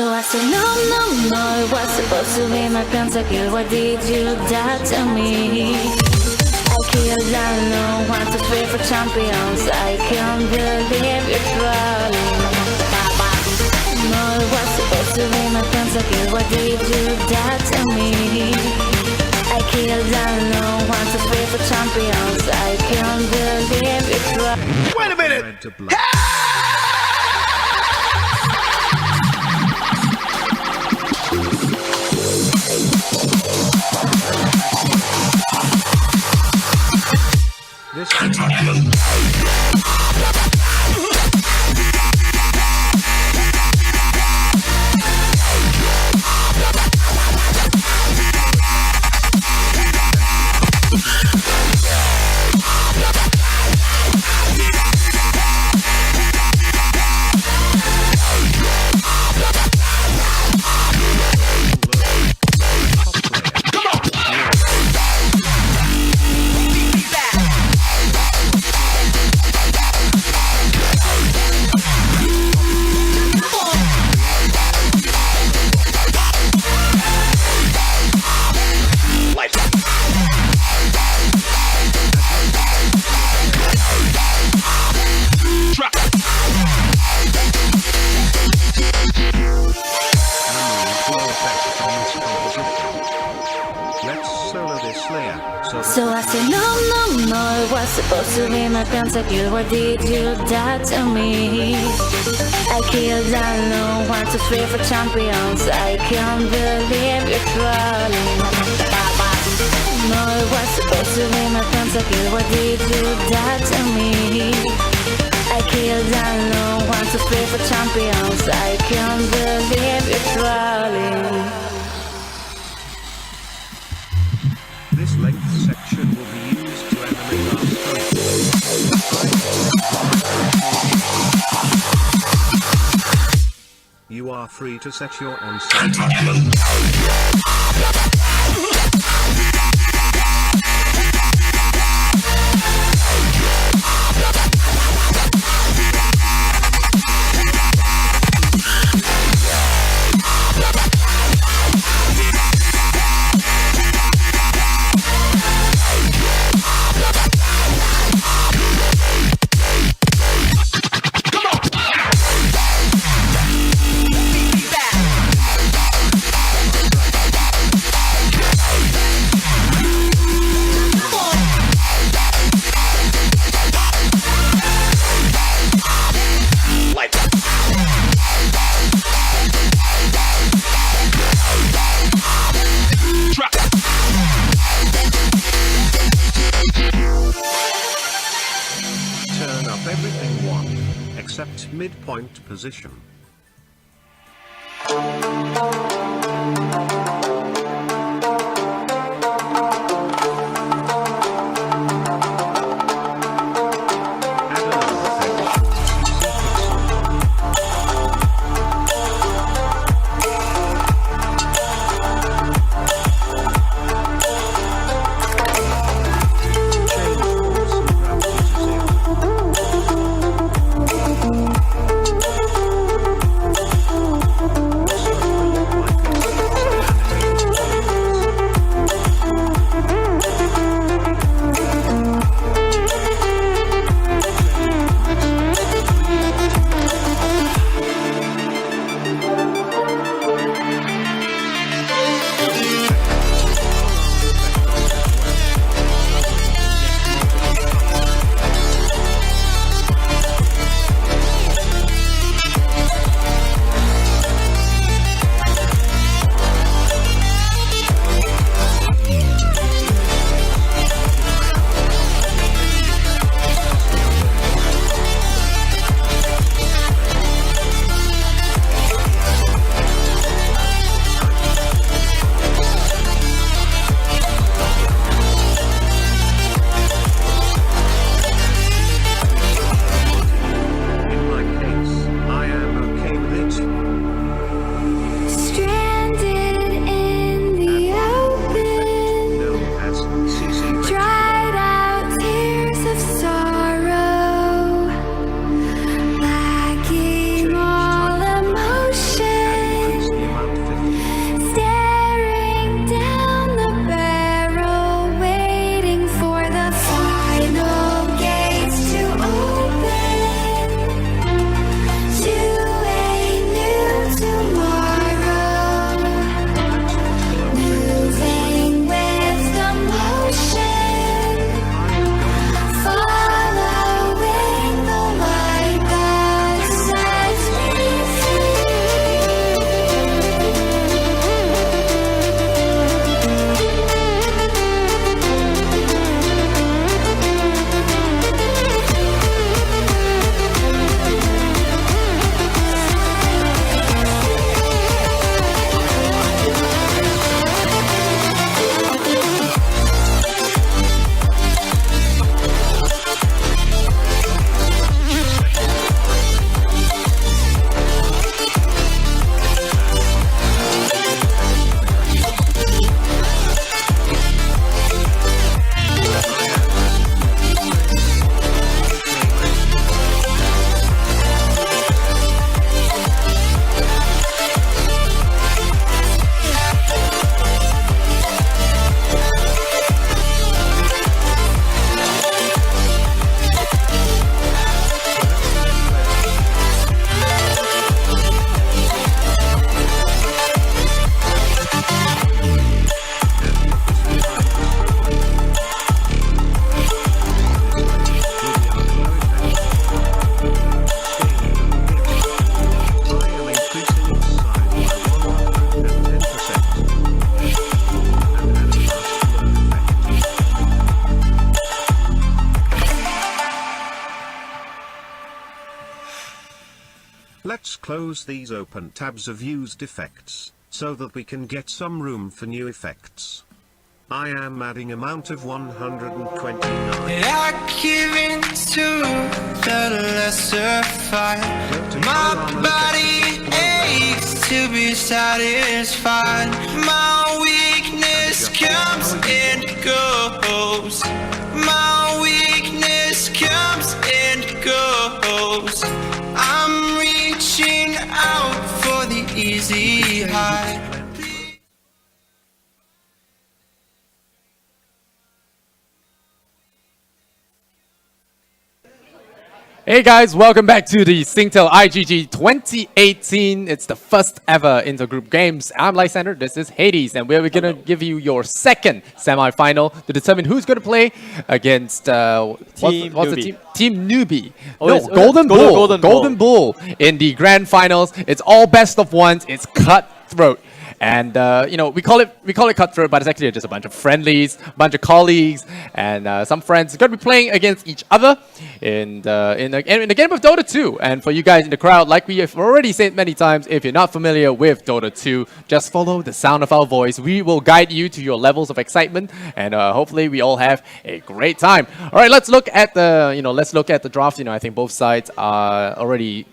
So I said no, no, no, it was supposed to be my pentakill. Why did you do that to me? I killed alone, 1, 2, 3 for champions. I can't believe you're trolling. No, it was supposed to be my pentakill. Why did you do that to me? I killed alone, 1, 2, 3 for champions. I can't believe you're trolling. Wait a minute! So I said no, no, no, it was supposed to be my pentakill. Why did you do that to me? I killed alone, 1, 2, 3 for champions. I can't believe you're trolling. No, it was supposed to be my pentakill. Why did you do that to me? I killed alone, 1, 2, 3 for champions. I can't believe you're trolling. This length section will be used to animate our story. You are free to set your own setting. Turn up everything 1, except midpoint position. Let's close these open tabs of used effects, so that we can get some room for new effects. I am adding amount of 129. I give in to the lesser fight. My body aches to be satisfied. My weakness comes and goes. My weakness comes and goes. I'm reaching out for the easy high. Hey guys, welcome back to the Singtel IGG 2018. It's the first ever intergroup games. I'm Lysander, this is Hades, and we're going to give you your second semi-final to determine who's going to play against what's the team? Team Newbie. Golden Bull. Golden Bull in the grand finals. It's all best of ones. It's cutthroat. And you know, we call it cutthroat, but it's actually just a bunch of friendlies, a bunch of colleagues, and some friends going to be playing against each other in the game of Dota 2. And for you guys in the crowd, like we have already said many times, if you're not familiar with Dota 2, just follow the sound of our voice. We will guide you to your levels of excitement, and hopefully we all have a great time. All right, let's look at the draft. You know, I think both sides are already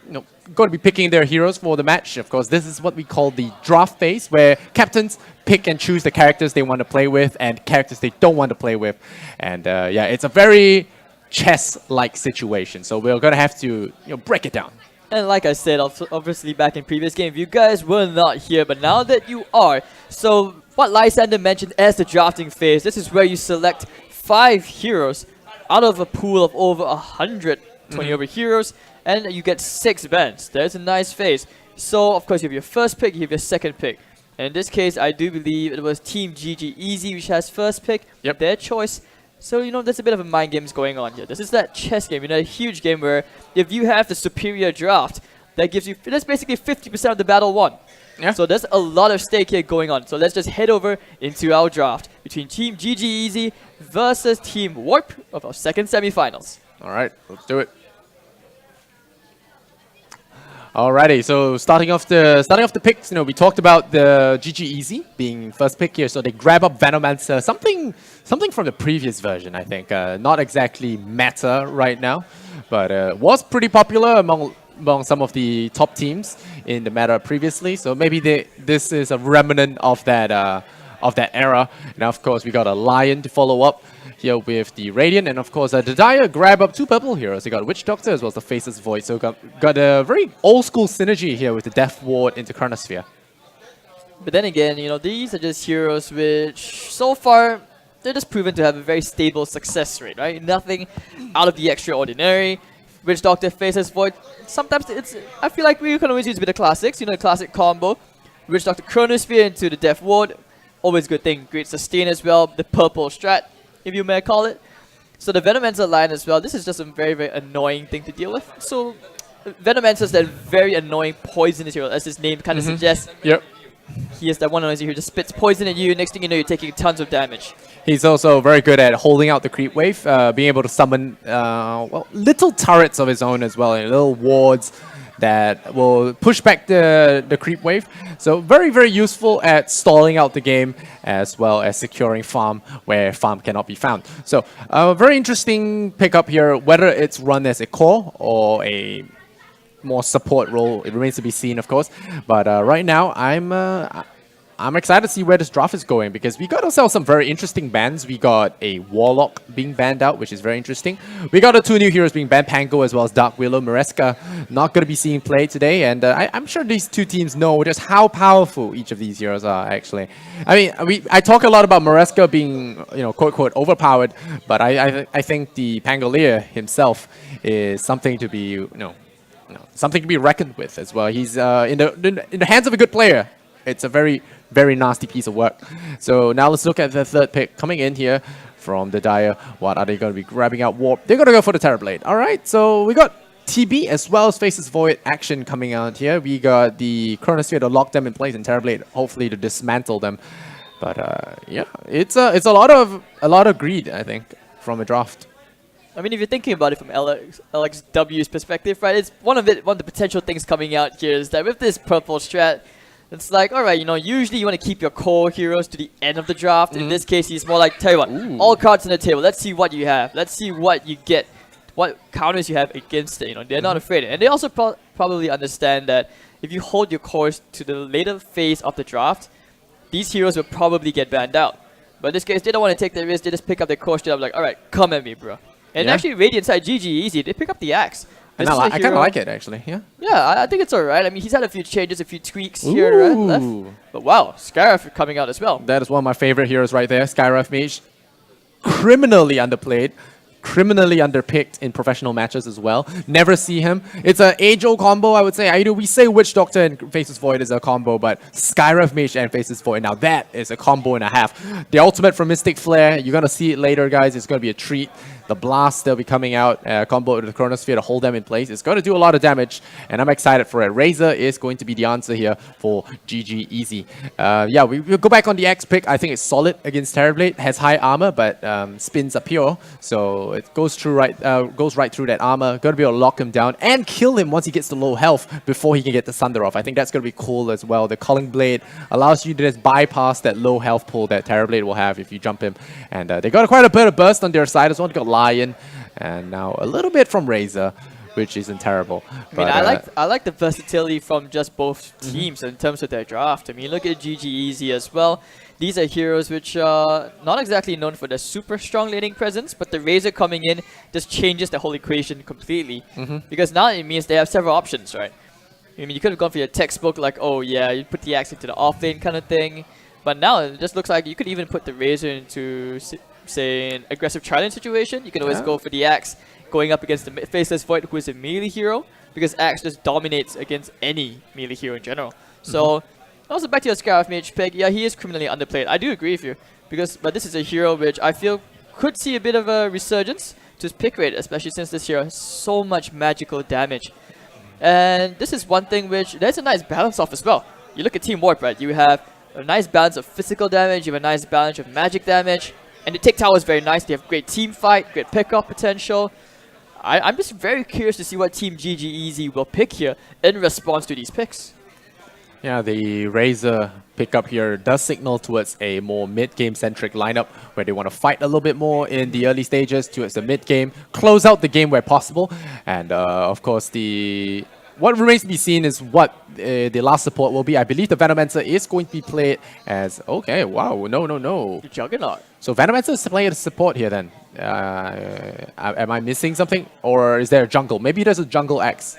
going to be picking their heroes for the match. Of course, this is what we call the draft phase, where captains pick and choose the characters they want to play with and characters they don't want to play with. And yeah, it's a very chess-like situation. So we're going to have to break it down. And like I said, obviously back in previous game, you guys were not here, but now that you are, so what Lysander mentioned as the drafting phase, this is where you select 5 heroes out of a pool of over 120 over heroes, and you get 6 bans. There's a nice phase. So, of course, you have your first pick, you have your second pick. And in this case, I do believe it was Team GGEZ which has first pick, their choice. So, there's a bit of a mind games going on here. This is that chess game, a huge game where if you have the superior draft, that gives you, that's basically 50% of the battle won. Yeah. So there's a lot of stake here going on. So let's just head over into our draft between Team GGEZ versus Team Warp of our second semifinals. All right, let's do it. Alrighty, so starting off the picks, we talked about the GGEZ being first pick here, so they grab up Venomancer, something from the previous version, I think. Not exactly meta right now, but was pretty popular among some of the top teams in the meta previously. So maybe this is a remnant of that era. And of course, we got a Lion to follow up here with the Radiant, and of course the Dire grab up 2 purple heroes. They got Witch Doctor as well as the Faceless Void, so got a very old school synergy here with the Death Ward into Chronosphere. But then again, these are just heroes which so far they're just proven to have a very stable success rate, right? Nothing out of the extraordinary. Witch Doctor, Faceless Void, sometimes I feel like we can always use a bit of classics, the classic combo. Witch Doctor Chronosphere into the Death Ward, always good thing. Great sustain as well, the purple strat, if you may call it. So the Venomancer line as well, this is just a very, very annoying thing to deal with. So Venomancer is that very annoying poisonous hero, as his name kind of suggests. Yep. He is that one who just spits poison at you, next thing you know you're taking tons of damage. He's also very good at holding out the creep wave, being able to summon little turrets of his own as well, and little wards that will push back the creep wave. So very, very useful at stalling out the game as well as securing farm where farm cannot be found. So very interesting pickup here, whether it's run as a core or a more support role, it remains to be seen, of course. But right now, I'm excited to see where this draft is going, because we got ourselves some very interesting bans. We got a Warlock being banned out, which is very interesting. We got the 2 new heroes being banned, Pango as well as Dark Willow. Maresca not going to be seeing play today, and I'm sure these 2 teams know just how powerful each of these heroes are, actually. I mean, I talk a lot about Maresca being, quote-unquote, overpowered, but I think the Pangolier himself is something to be, something to be reckoned with as well. He's in the hands of a good player. It's a very, very nasty piece of work. So now let's look at the third pick coming in here from the Dire. What are they going to be grabbing out? Warp. They're going to go for the Terrorblade. All right, so we got TB as well as Faceless Void action coming out here. We got the Chronosphere to lock them in place and Terrorblade hopefully to dismantle them. But yeah, it's a lot of greed, I think, from a draft. I mean, if you're thinking about it from LXW's perspective, right, it's one of the potential things coming out here is that with this purple strat, it's like, alright, you know, usually you want to keep your core heroes to the end of the draft. In this case, he's more like, tell you what, all cards on the table, let's see what you have. Let's see what you get, what counters you have against it, you know. They're not afraid. And they also probably understand that if you hold your cores to the later phase of the draft, these heroes will probably get banned out. But in this case, they don't want to take the risk, they just pick up their core straight up like, alright, come at me, bro. And actually, Radiant side, GGEZ, they pick up the axe. And I kind of like it, actually, yeah. Yeah, I think it's alright. I mean, he's had a few changes, a few tweaks here and left. But wow, Scarif coming out as well. That is one of my favorite heroes right there, Skyrife Mage. Criminally underplayed, criminally underpicked in professional matches as well. Never see him. It's an age-old combo, I would say. Either we say Witch Doctor and Faceless Void is a combo, but Skyrife Mage and Faceless Void, now that is a combo and a half. The ultimate from Mystic Flare, you're going to see it later, guys. It's going to be a treat. The blast, they'll be coming out, combo to the Chronosphere to hold them in place. It's going to do a lot of damage, and I'm excited for it. Razor is going to be the answer here for GGEZ. Yeah, we'll go back on the X pick. I think it's solid against Terrorblade. Has high armor, but spins are pure, so it goes right through that armor. Going to be able to lock him down and kill him once he gets to low health before he can get the Thunder off. I think that's going to be cool as well. The Culling Blade allows you to just bypass that low health pull that Terrorblade will have if you jump him. And they got quite a bit of burst on their side as well. They got Lion, and now a little bit from Razor, which isn't terrible. But, I like the versatility from just both teams in terms of their draft. I mean, look at GGEZ as well. These are heroes which are not exactly known for their super strong laning presence, but the Razor coming in just changes the whole equation completely. Because now it means they have several options, right? I mean, you could have gone for your textbook, like, oh yeah, you put the axe into the off lane kind of thing. But now it just looks like you could even put the Razor into, say, an aggressive tri-lane situation. You can always go for the axe going up against the Faceless Void, who is a melee hero, because axe just dominates against any melee hero in general. So, also back to your Scarif Mage pick, yeah, he is criminally underplayed. I do agree with you, but this is a hero which I feel could see a bit of a resurgence to his pick rate, especially since this hero has so much magical damage. And this is one thing which there's a nice balance of as well. You look at Team Warp, right? You have a nice balance of physical damage, you have a nice balance of magic damage, and the tick tower is very nice. They have great team fight, great pickup potential. I'm just very curious to see what Team GGEZ will pick here in response to these picks. Yeah, the Razor pickup here does signal towards a more mid-game centric lineup where they want to fight a little bit more in the early stages towards the mid-game, close out the game where possible, and of course what remains to be seen is what the last support will be. I believe the Venomancer is going to be played as... Okay, wow, no. The Juggernaut. So Venomancer is playing as support here then. Am I missing something? Or is there a jungle? Maybe there's a jungle X.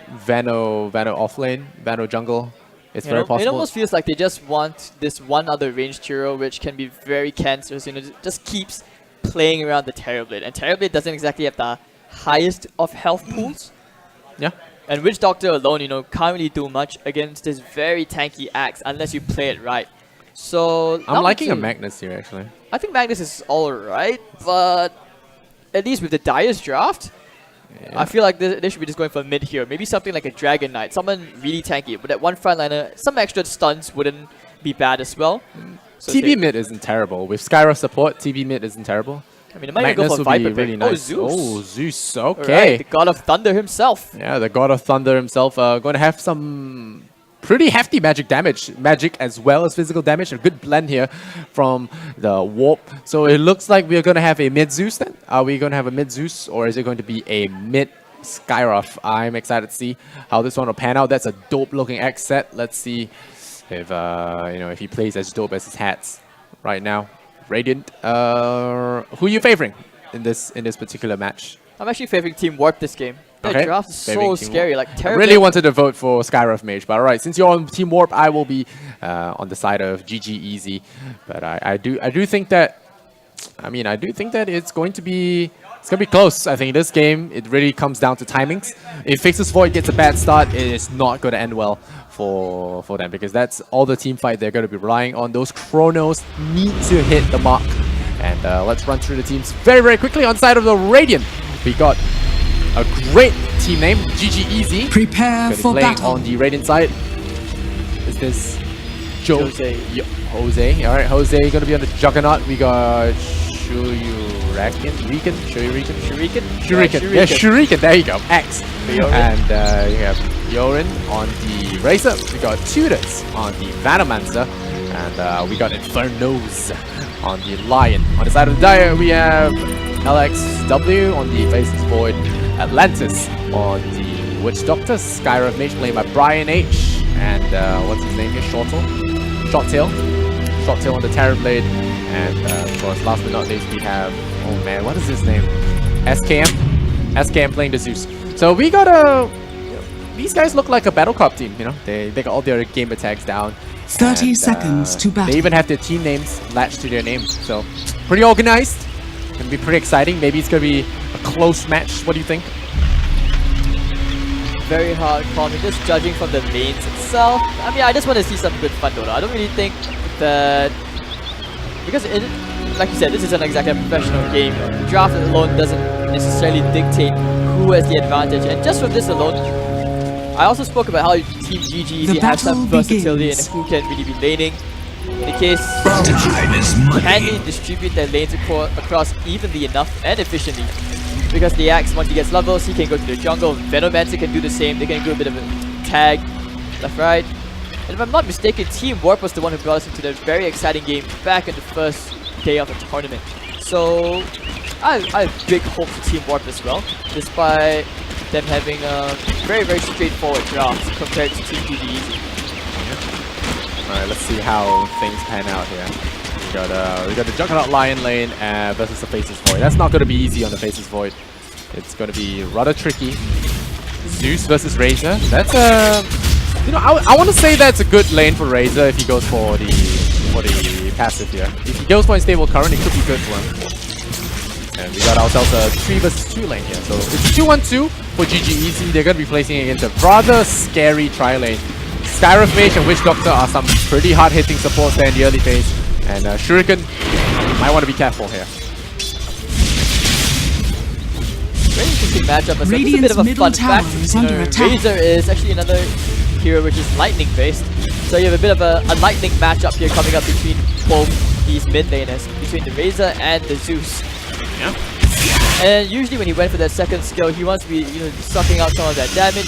Vano offlane, Vano jungle. It's very possible. It almost feels like they just want this one other ranged hero which can be very cancerous, you know, just keeps playing around the Terrorblade. And Terrorblade doesn't exactly have the highest of health pools. Yeah. And Witch Doctor alone, you know, can't really do much against this very tanky axe unless you play it right. So I'm liking a Magnus here, actually. I think Magnus is alright, but at least with the Dire's draft, I feel like they should be just going for mid here. Maybe something like a Dragon Knight, someone really tanky. But that one frontliner, some extra stuns wouldn't be bad as well. So TB mid isn't terrible. With Skyra support, TB mid isn't terrible. I mean, it might even go for Viper really nice. Oh, Zeus. Okay. Right, the God of Thunder himself. Yeah, the God of Thunder himself. Going to have some pretty hefty magic damage. Magic as well as physical damage. A good blend here from the Warp. So it looks like we're going to have a mid Zeus then. Are we going to have a mid Zeus or is it going to be a mid Skyruff? I'm excited to see how this one will pan out. That's a dope looking X set. Let's see if if he plays as dope as his hats right now. Radiant. Who are you favoring in this particular match? I'm actually favoring Team Warp this game. The draft is so scary. Like, I really wanted to vote for Skyruff Mage, but alright, since you're on Team Warp, I will be on the side of GGEZ. But I do think that it's going to be close. I think this game, it really comes down to timings. If Faceless Void gets a bad start, it is not going to end well for them, because that's all the team fight they're going to be relying on. Those chronos need to hit the mark. And let's run through the teams very, very quickly. On side of the Radiant, we got a great team name, GGEZ. Prepare for battle. On the Radiant side, is this Jose. Jose. All right, Jose going to be on the Juggernaut. We got Shuriken. Yeah, Shuriken. There you go. X. And you have Yorin on the Razor. We got Tutors on the Vanomancer. And we got Infernos on the Lion. On the side of the Dire, we have LXW on the Faceless Void. Atlantis on the Witch Doctor. Skyrim Mage played by Brian H. And what's his name here? Shorttail on the Terrorblade. And of course, last but not least, we have, oh man, what is his name? SKM playing the Zeus. So we got these guys look like a Battle Cup team, you know? They got all their gamer tags down. 30 seconds to battle. They even have their team names latched to their name. So pretty organized. Gonna be pretty exciting. Maybe it's gonna be a close match. What do you think? Very hard call. I mean, just judging from the lanes itself, I mean, I just want to see some good fun though. I don't really think that, because like you said, this isn't exactly a professional game. Draft alone doesn't necessarily dictate who has the advantage, and just from this alone, I also spoke about how Team GGEZ has some versatility and who can really be laning. In the case, can they distribute their lanes across evenly enough and efficiently? Because the Axe, once he gets levels, he can go to the jungle. Venomancer can do the same. They can do a bit of a tag, left, right. And if I'm not mistaken, Team Warp was the one who brought us into that very exciting game back in the first day of the tournament. So I have big hope for Team Warp as well, despite them having a very, very straightforward draft compared to Team GGEZ. Alright, let's see how things pan out here. We got the Juggernaut Lion lane versus the Faceless Void. That's not going to be easy on the Faceless Void. It's going to be rather tricky. Zeus versus Razor. That's you know, I want to say that's a good lane for Razor if he goes for the passive here. If he goes for Unstable Current, it could be good for him. And we got ourselves a 3 versus 2 lane here. So it's 2-1-2 for GGEZ. They're going to be placing against a rather scary tri-lane. Skyrim Mage and Witch Doctor are some pretty hard-hitting supports there in the early phase. And Shuriken, you might want to be careful here. Very interesting matchup. This is a bit of a fun fact. Razor is actually another hero which is lightning based. So you have a bit of a lightning matchup here coming up between both these mid laners, between the Razor and the Zeus. Yeah. And usually when he went for that second skill, he wants to be sucking out some of that damage.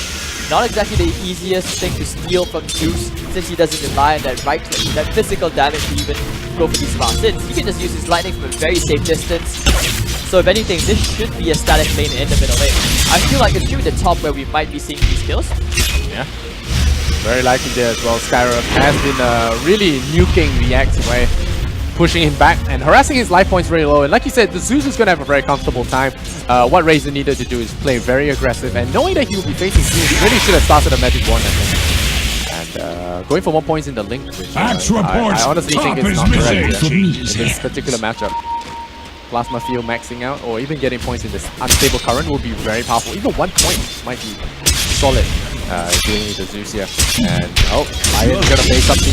Not exactly the easiest thing to steal from Zeus, since he doesn't rely on that right click, that physical damage to even go for these fast hits. He can just use his lightning from a very safe distance. So if anything, this should be a static lane in the middle lane. I feel like it's really the top where we might be seeing these kills. Yeah, very likely there as well. Skyrim has been really nuking the Axe away, pushing him back and harassing his life points very low. And like you said, the Zeus is going to have a very comfortable time. What Razor needed to do is play very aggressive, and knowing that he will be facing Zeus, really should have started a Magic Wand, I think. And going for 1 point in the link, which I honestly think is not correct here in this particular matchup. Plasma Field maxing out, or even getting points in this Unstable Current will be very powerful. Even 1 point might be solid dealing with the Zeus here. And Lion's gonna face up the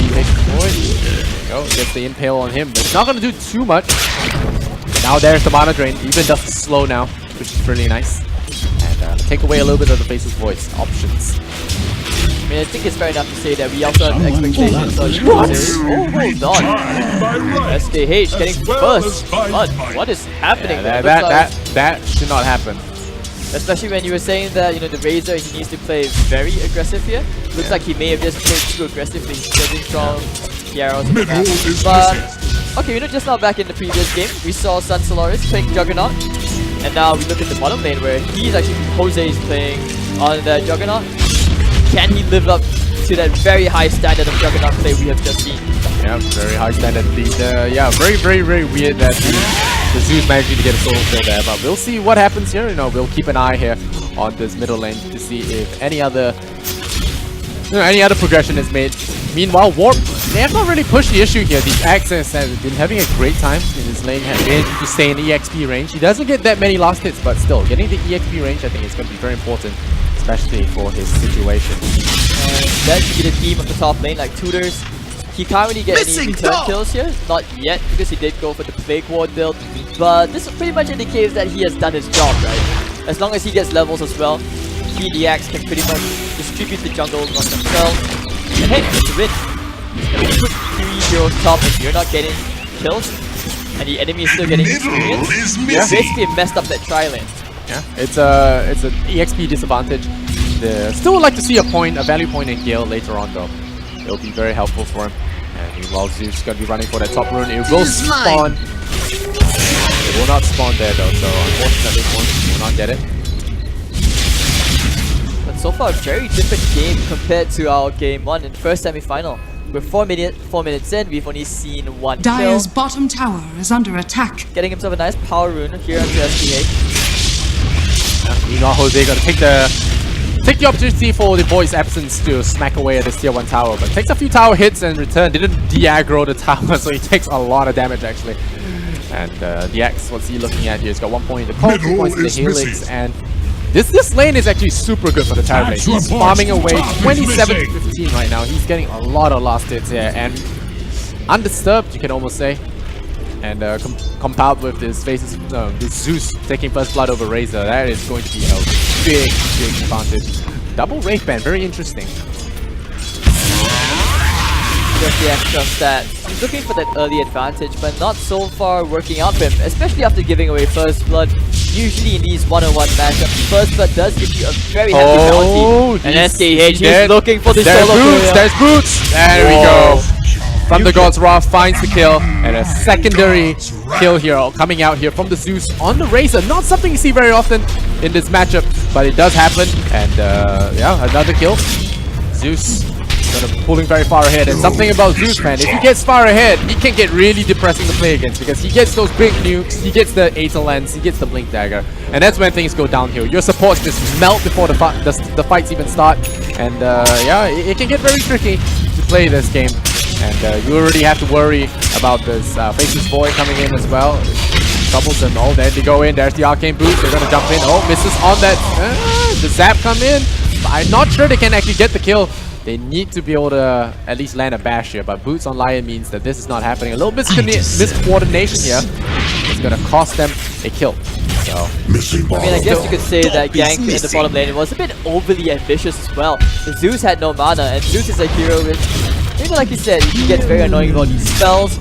Void. There you go, gets the impale on him, but it's not gonna do too much. Now there's the mana drain, even does slow now, which is really nice. And take away a little bit of the Faceless Void's options. I mean, I think it's fair enough to say that we also have expectations on hold on. SKH getting first blood. What is happening? Yeah, that should not happen. Especially when you were saying that, the Razor, he needs to play very aggressive here. Looks like he may have just played too aggressively, judging from the arrows and that. But, okay, just now back in the previous game, we saw Sun Solaris playing Juggernaut. And now we look at the bottom lane where he's actually, Jose is playing on the Juggernaut. Can he live up to that very high standard of Juggernaut play we have just seen? Yeah, very high standard lead. Yeah, very, very, very weird that the Zeus managed to get a solo kill there. But we'll see what happens here. We'll keep an eye here on this middle lane to see if any other progression is made. Meanwhile, Warp, they have not really pushed the issue here. The Axis has been having a great time in this lane, to stay in EXP range. He doesn't get that many last hits, but still, getting the EXP range I think is going to be very important, especially for his situation. That should be the team of the top lane, like Tutors. He can't really get any return kills here, not yet, because he did go for the Plague Ward build. But this pretty much indicates that he has done his job, right? As long as he gets levels as well, he, the Axe, can pretty much distribute the jungle among themselves. And hey, it's a win. When you put 3 heroes top and you're not getting kills, and the enemy is still getting experience, you basically messed up that tri-lane. Yeah, it's an EXP disadvantage. Still would like to see a value point in Gale later on though. It'll be very helpful for him. And meanwhile, Zeus is going to be running for that top rune. It will spawn. It will not spawn there though, so unfortunately, we will not get it. But so far, a very different game compared to our game 1 in the first semi-final. We're 4 minutes in, we've only seen 1 kill. Dire's bottom tower is under attack. Getting himself a nice power rune here onto SPH. Meanwhile, Jose got to take the opportunity for the boy's absence to smack away at this tier 1 tower, but takes a few tower hits and return. Didn't de-aggro the tower, so he takes a lot of damage actually. And the Axe, what's he looking at here? He's got 1 point in the core, 2 points in the Helix, and this lane is actually super good for the Terrorblade. He's farming away 27 to 15 right now. He's getting a lot of last hits here, and undisturbed, you can almost say. And compiled with this this Zeus taking first blood over Razor, that is going to be a big advantage. Double Wraith Band, very interesting. Just the extra stats. He's looking for that early advantage, but not so far working out for him, especially after giving away first blood. Usually in these one-on-one matchups, first blood does give you a very hefty bounty. And SKH, he's looking for the solo kill. There's Boots! There we go. Thunder God's Wrath finds the kill, and a secondary kill here coming out here from the Zeus on the Razor. Not something you see very often in this matchup, but it does happen. And yeah, another kill. Zeus pulling very far ahead, and something about Zeus, man, if he gets far ahead, he can get really depressing to play against, because he gets those big nukes, he gets the Aether Lens, he gets the Blink Dagger, and that's when things go downhill. Your supports just melt before the fights even start, and yeah, it can get very tricky to play this game. And you already have to worry about this Faceless Void coming in as well. Troubles them. Oh, there they go in. There's the Arcane Boost. They're going to jump in. Oh, misses on that. The Zap come in. I'm not sure they can actually get the kill. They need to be able to at least land a bash here. But Boots on Lion means that this is not happening. A little bit miscoordination here. It's going to cost them a kill. So, I mean, I guess you could say that gank in the bottom lane was a bit overly ambitious as well. Zeus had no mana, and Zeus is a hero with, maybe like you said, he gets very annoying about these spells.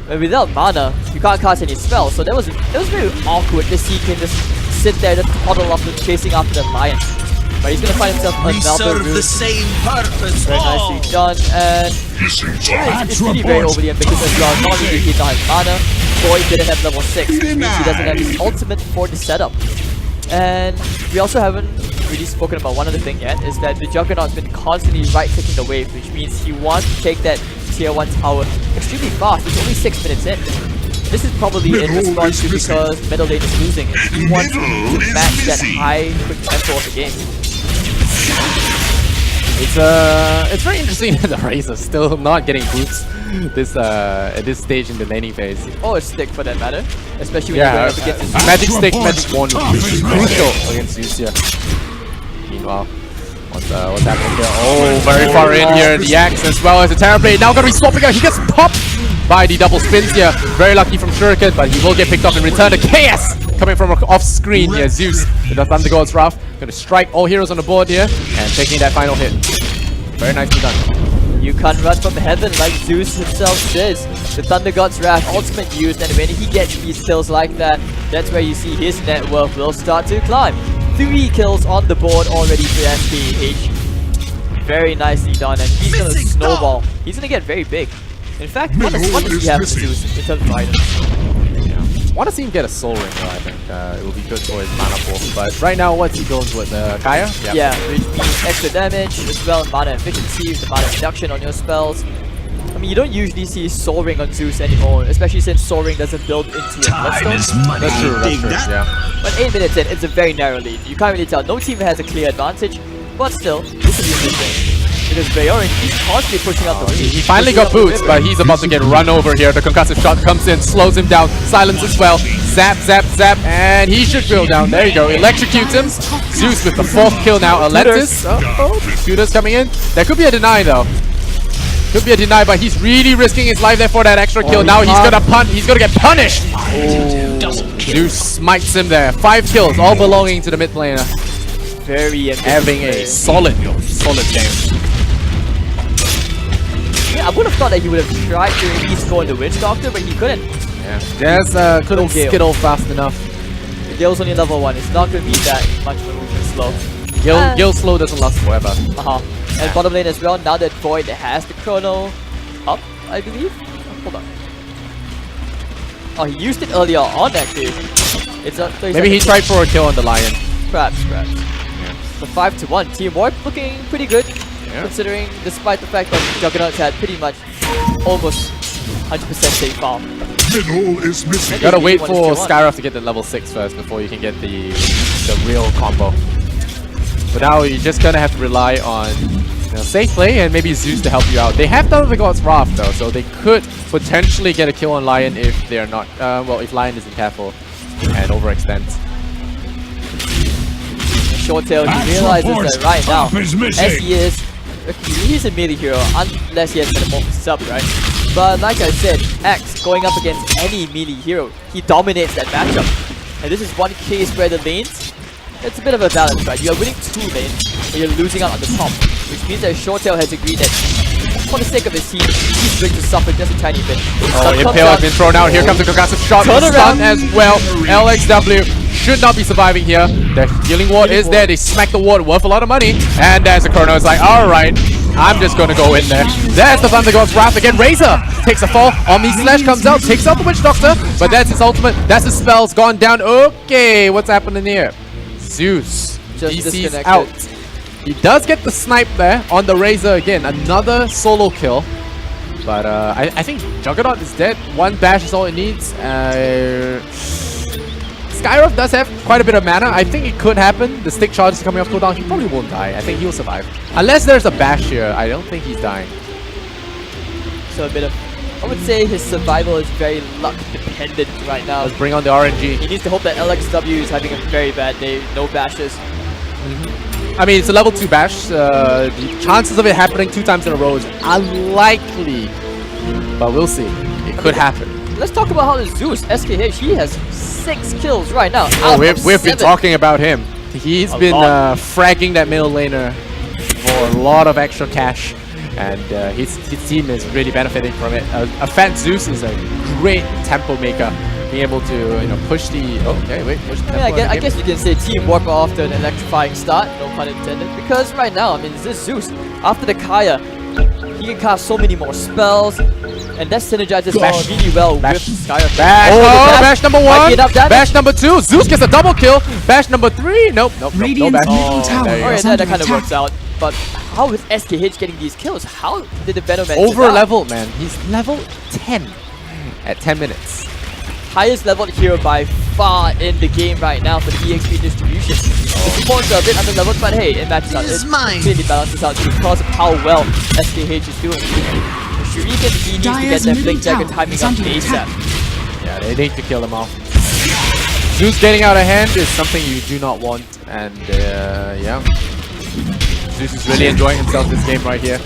But without mana, you can't cast any spells. So that was very awkward to see him just sit there, just huddle after chasing after the lion. But he's gonna find himself another room. The same purpose. Very nicely done, and it's really very overly ambitious as well. Not only did he not have mana, Boy didn't have level 6, which means he doesn't have his ultimate for the setup. And we also haven't really spoken about one other thing yet, is that the Juggernaut's been constantly right-clicking the wave, which means he wants to take that tier 1 tower extremely fast. It's only 6 minutes in. This is probably in response to because middle lane is losing it. He wants to match that high quick tempo of the game. It's very interesting that the Razor still not getting boots at this stage in the laning phase. Or a stick for that matter, especially when you're going up against his Magic Stick, Magic Wand would be crucial against Zeus here. Meanwhile, what's happening here? Oh, very far in here. The Axe as well as the Terrorblade now going to be swapping out. He gets popped by the double spins here. Very lucky from Shuriken, but he will get picked off in return. The KS coming from off screen here. Zeus with the Thunder God's Wrath. Going to strike all heroes on the board here and taking that final hit. Very nicely done. You can't run from heaven like Zeus himself says. The Thunder God's Wrath ultimate used, and when he gets these kills like that, that's where you see his net worth will start to climb. 3 kills on the board already for SKH. Very nicely done, and he's going to snowball. He's going to get very big. In fact, what does he have to Zeus in terms of items? I want to see him get a Soul Ring though, I think. It will be good for his mana pool. But right now, what's he going with? Kaya? Yeah, which means extra damage, as well as mana efficiency, the mana reduction on your spells. I mean, you don't usually see Soul Ring on Zeus anymore, especially since Soul Ring doesn't build into your Bloodstone. That's true, yeah. But 8 minutes in, it's a very narrow lead. You can't really tell. No team has a clear advantage, but still, this will be interesting. Because Bayorin, he's constantly pushing out the lead. He finally got boots, but he's about to get run over here. The concussive shot comes in, slows him down, silence as well. Zap, zap, zap, and he should go down. There you go, electrocutes him. Zeus with the 4th kill now. Atlantis. Shooters coming in. There could be a deny though. Could be a deny, but he's really risking his life there for that extra kill. Now he's gonna punt. He's gonna get punished. Zeus smites him there. 5 kills, all belonging to the mid laner. Very having a solid game. Yeah, I would have thought that he would have tried to at least go on the Witch Doctor, but he couldn't. Yeah, just couldn't Gale. skittle fast enough. The Gale's only level 1. It's not going to be that much of a movement slow. Gale slow doesn't last forever. And bottom lane as well, now that Void has the chrono up, I believe. Hold on. Oh, he used it earlier on actually. It's Maybe he tried for a kill on the Lion. Perhaps. The 5-1. Team Warp looking pretty good, Yeah. considering despite the fact that Juggernauts had pretty much almost 100% safe farm. Middle is missing. You gotta wait One for is tier one. Skyroth to get the level 6 first before you can get the real combo. But now you're just gonna have to rely on safe play and maybe Zeus to help you out. They have Thunder the God's Wrath though, so they could potentially get a kill on Lion if they're not, if Lion isn't careful and overextends. Short Tail, he realizes that right now, as he's a melee hero unless he has Metamorphosis up, right? But like I said, Axe going up against any melee hero, he dominates that matchup. And this is one case where the lanes, it's a bit of a balance, right? You are winning 2 lanes, but you're losing out on the top, which means that Short Tail has agreed that for the sake of his team, he's going to suffer just a tiny bit. Oh, Impale has been thrown out. Here comes the concussive shot. Turn Stun around. as well. LXW should not be surviving here. The healing ward is there. They smack the ward worth a lot of money. And there's the chrono. It's like, alright, I'm just gonna go in there. There's the Thunder God's Wrath again. Razor takes a fall. Omni Slash comes out, takes out the Witch Doctor. But that's his ultimate. That's his spell's gone down. Okay, what's happening here? Zeus. Just DC's disconnected. out. He does get the snipe there on the Razor again. Another solo kill. But I think Juggernaut is dead. 1 bash is all it needs. Skyroth does have quite a bit of mana. I think it could happen. The stick charge is coming off cooldown. He probably won't die. I think he'll survive. Unless there's a bash here. I don't think he's dying. So a bit of, I would say his survival is very luck dependent right now. Let's bring on the RNG. He needs to hope that LXW is having a very bad day, no bashes. I mean, it's a level 2 bash. The chances of it happening 2 times in a row is unlikely. But we'll see. It could happen. Let's talk about how the Zeus, SKH, he has 6 kills right now. Oh, out we've of been 7. talking about him. He's A been lot. fragging that middle laner for a lot of extra cash. And his team is really benefiting from it. A Fat Zeus is a great tempo maker. Being able to push the push the tempo. I guess you can say Team Warp after an electrifying start, no pun intended. Because right now, I mean, this Zeus, after the Kaya, he can cast so many more spells, and that synergizes really well with Skyroth. Bash! the Bash number might 1! be enough damage. Bash number 2! Zeus gets a double kill! Bash number 3! Nope, no Radiant's bash. middle tower there you go. Alright, is that under kind of attack. works out. But how is SKH getting these kills? How did the Venom Over leveled, man. He's level 10 at 10 minutes. highest leveled hero by far in the game right now for the EXP distribution. The supports are a bit under leveled, but hey, it matches out. It completely balances out because of how well SKH is doing. The Shuriken, he needs to get Dire's that middle Blink Dagger tower timing is up under ASAP. attack. Yeah, they need to kill him off. Zeus getting out of hand is something you do not want, and yeah. Zeus is really enjoying himself this game right here.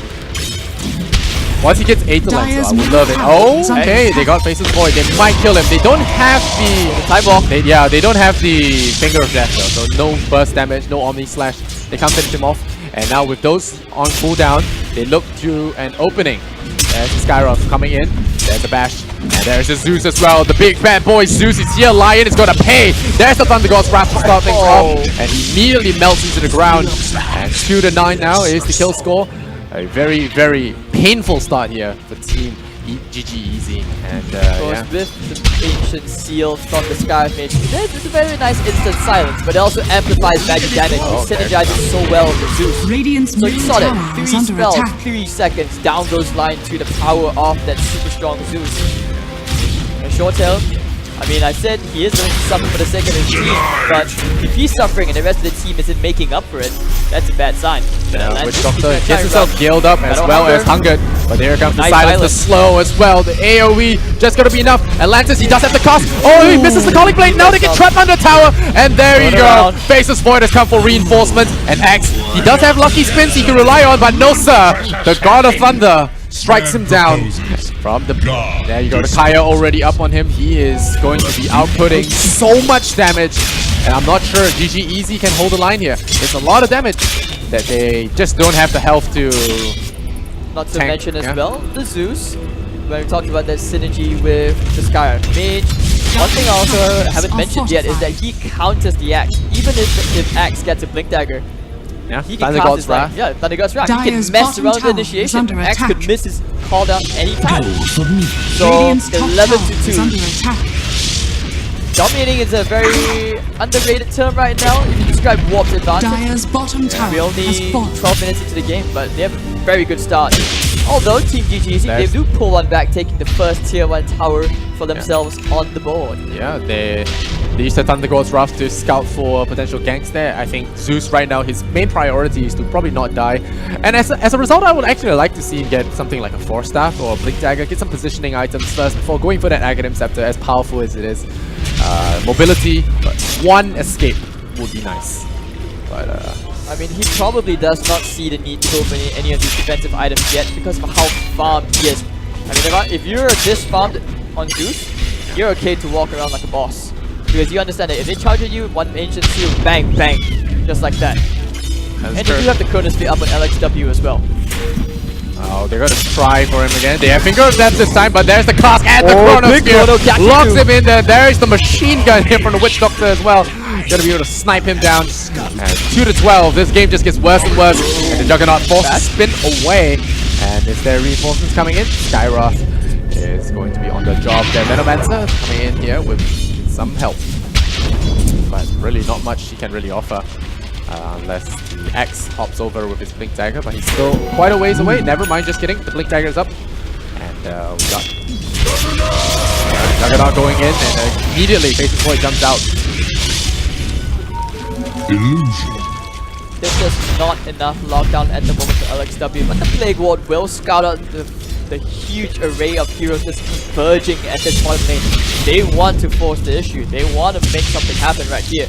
Once he gets 8 to land, so I would love it. Oh, okay, they got Faceless Void. They might kill him. They don't have the Time walk. they don't have the Finger of Death though, so no burst damage, no Omni Slash. They can't finish him off. And now with those on cooldown, they look to an opening. There's the Skyroth coming in. There's the bash. And there's the Zeus as well. The big bad boy Zeus is here. Lion is gonna pay. There's the Thunder God's Wrath to start things off. And he immediately melts into the ground. And 2-9 now is the kill score. A very, very painful start here for Team GGEZ. And yeah. With the ancient seal from the Skyroth Mage, it's a very nice instant silence, but it also amplifies magic damage. It synergizes so well with the Zeus. Radiant's So you middle saw that, tower 3 is under spells, attack. 3 seconds, down goes Lion to the power of that super strong Zeus. And Short Tail, I mean, I said he is going to suffer for the sake of his team, but if he's suffering and the rest of the team isn't making up for it, that's a bad sign. Witch Doctor gets himself gilled up as well as hungered. But here comes the Nice silence, the silence. slow as well. The AoE just gonna be enough. Atlantis, he does have the cast. Oh, he misses the Calling Blade. Now they get trapped under tower. And there you Turn go. around. Faceless Void has come for reinforcement. And Axe, he does have lucky spins he can rely on, but no sir. The God of Thunder strikes him down. From the there you go. The Kaya already up on him. He is going to be outputting so much damage. And I'm not sure GGEZ can hold the line here. It's a lot of damage that they just don't have the health to. Not to Tank, mention as yeah. well, the Zeus. when we talked about that synergy with the Sky Mage, one thing I also haven't mentioned yet is that he counters the axe. Even if axe gets a blink dagger, Yeah, he Thunder can God's Wrath. Yeah, Thunder God's Wrath. He Dire's can mess bottom around with the tower is initiation. under Axe attack. could miss his call down anytime. So Radiant's top 11 tower to is 2. under attack. Dominating is a very underrated term right now. If you describe Warp's advantage, Dire's bottom tower we're only has fallen. 12 minutes into the game, but they have a very good start. Although Team GGEZ, they Nice. do pull one back, taking the first tier 1 tower for themselves on the board. Yeah, they used the Thunder God's Wrath to scout for potential ganks there. I think Zeus right now, his main priority is to probably not die. And as a result, I would actually like to see him get something like a Force Staff or a Blink Dagger, get some positioning items first before going for that Aghanim Scepter, as powerful as it is. Mobility, but one escape would be nice. But I mean, he probably does not see the need to go for any of these defensive items yet because of how farmed he is. I mean, if you're this farmed on Zeus, you're okay to walk around like a boss. Because you understand that if they charge at you, one ancient seal, bang, bang, just like that. And you do have the Chronosphere up on LXW as well. oh, they're gonna try for him again. They have Finger of Death this time, but there's the cask and the big Chronosphere. Chrono Kaku. Locks him in there. There's the machine gun here from the Witch Doctor as well. Gonna be able to snipe him down. And 2 to 12. This game just gets worse and worse. And the Juggernaut forced to spin away. And is there reinforcements coming in? Skywrath is going to be on the job there. Venomancer coming in here with some help. But really not much he can really offer. Unless the Axe hops over with his Blink Dagger, but he's still quite a ways away. Never mind, just kidding. The Blink Dagger is up. And we got Juggernaut going in, and immediately Faces Void jumps out. Illusion. There's just not enough lockdown at the moment for LXW, but the Plague Ward will scout out the huge array of heroes just converging at this point of lane. They want to force the issue. They want to make something happen right here.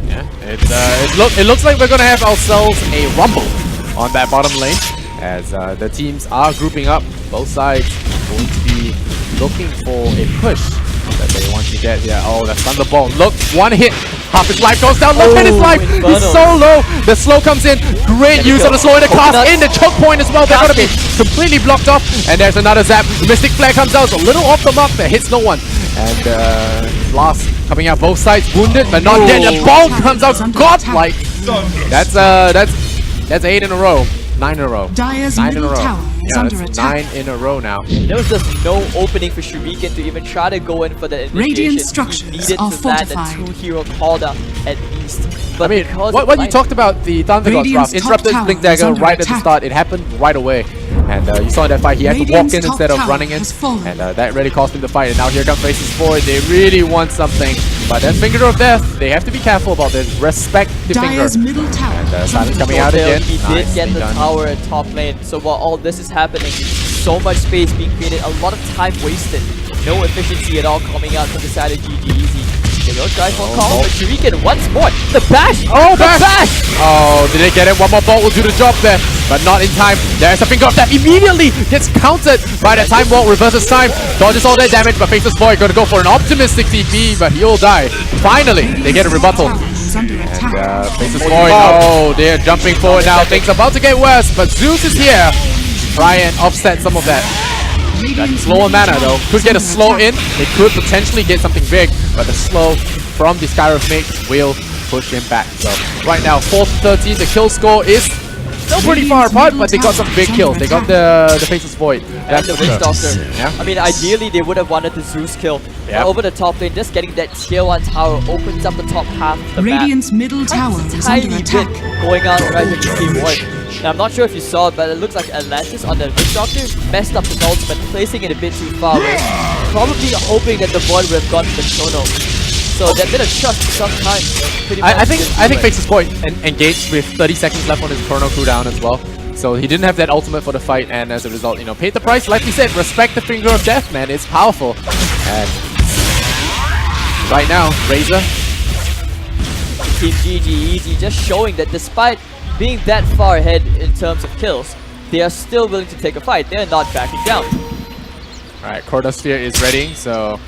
Yeah, it looks like we're gonna have ourselves a rumble on that bottom lane, as the teams are grouping up. Both sides going to be looking for a push that they want to get here. Oh, that's Thunderbolt. Look, one hit. Half his life goes down. Look at his life. Inferno. He's so low. The slow comes in. Great use of the slow in the cast. In the choke point as well. They're going to be completely blocked off. And there's another zap. Mystic Flare comes out. It's a little off the mark. That hits no one. And Blast coming out both sides. Wounded, but not dead. The ball comes out. Godlike. That's 8 in a row. 9 in a row. Dire's 9 in a middle row. tower is Yeah, under that's attack. 9 in a row now. There was just no opening for Shuriken to even try to go in for the initiation. Radiant He structures needed are to land a fortified. 2-hero call down at least. I But mean, because what you talked about the Thunder God's Radiant's Wrath, top interrupted tower Blink is Dagger under right at the attack. start. It happened right away. And you saw in that fight, he had to walk Radiant's in top instead of tower running in. has fallen. And that really cost him the fight. And now here comes Faces Void. They really want something. But that Finger of Death, they have to be careful about this. Respect the Finger. Dire's middle tower And is Silence under coming attack. out again. He did Nicely get the done. tower at top lane. So while all this is happening, so much space being created, a lot of time wasted. No efficiency at all coming out from the side of GGEZ. They go try for a call, but Shuriken once more. The bash! Oh, the bash! Oh, did they get it? One more bolt will do the job there, but not in time. There's a Finger of Death. Immediately gets countered by the Time Vault. Reverses time. Dodges all that damage, but Faces Void going to go for an optimistic TP, but he'll die. Finally, they get a rebuttal. Tower is under attack. And Faces Void. Oh, they're jumping forward now. Things about to get worse, but Zeus is here. Try and offset some of that. Radiant's Slower middle mana though. tower Could is get a under slow attack. in. They could potentially get something big, but the slow from the Skyrim mate will push him back. So right now, 4-13. The kill score is still pretty far apart, but they got some big kills. They got the Faces Void. And the for Witch sure. Doctor. Yeah. I mean, ideally they would have wanted the Zeus kill. Yeah. But over the top lane, just getting that tier 1 tower opens up the top half of the map. Radiant's middle tower is under Tiny attack. bit going out right here to Team 1. Now, I'm not sure if you saw it, but it looks like Atlantis on the Witch Doctor messed up his ultimate, placing it a bit too far away. Probably hoping that the Void would have gone to the Chrono. So that bit of trust for some time. Pretty much I think didn't do it. Faces Void engaged with 30 seconds left on his Chrono cooldown as well. So he didn't have that ultimate for the fight, and as a result, you know, paid the price. Like we said, respect the Finger of Death, man. It's powerful. And right now, Razor. Team GGEZ just showing that despite being that far ahead in terms of kills, they are still willing to take a fight. They're not backing down. Alright, Chronosphere is ready, so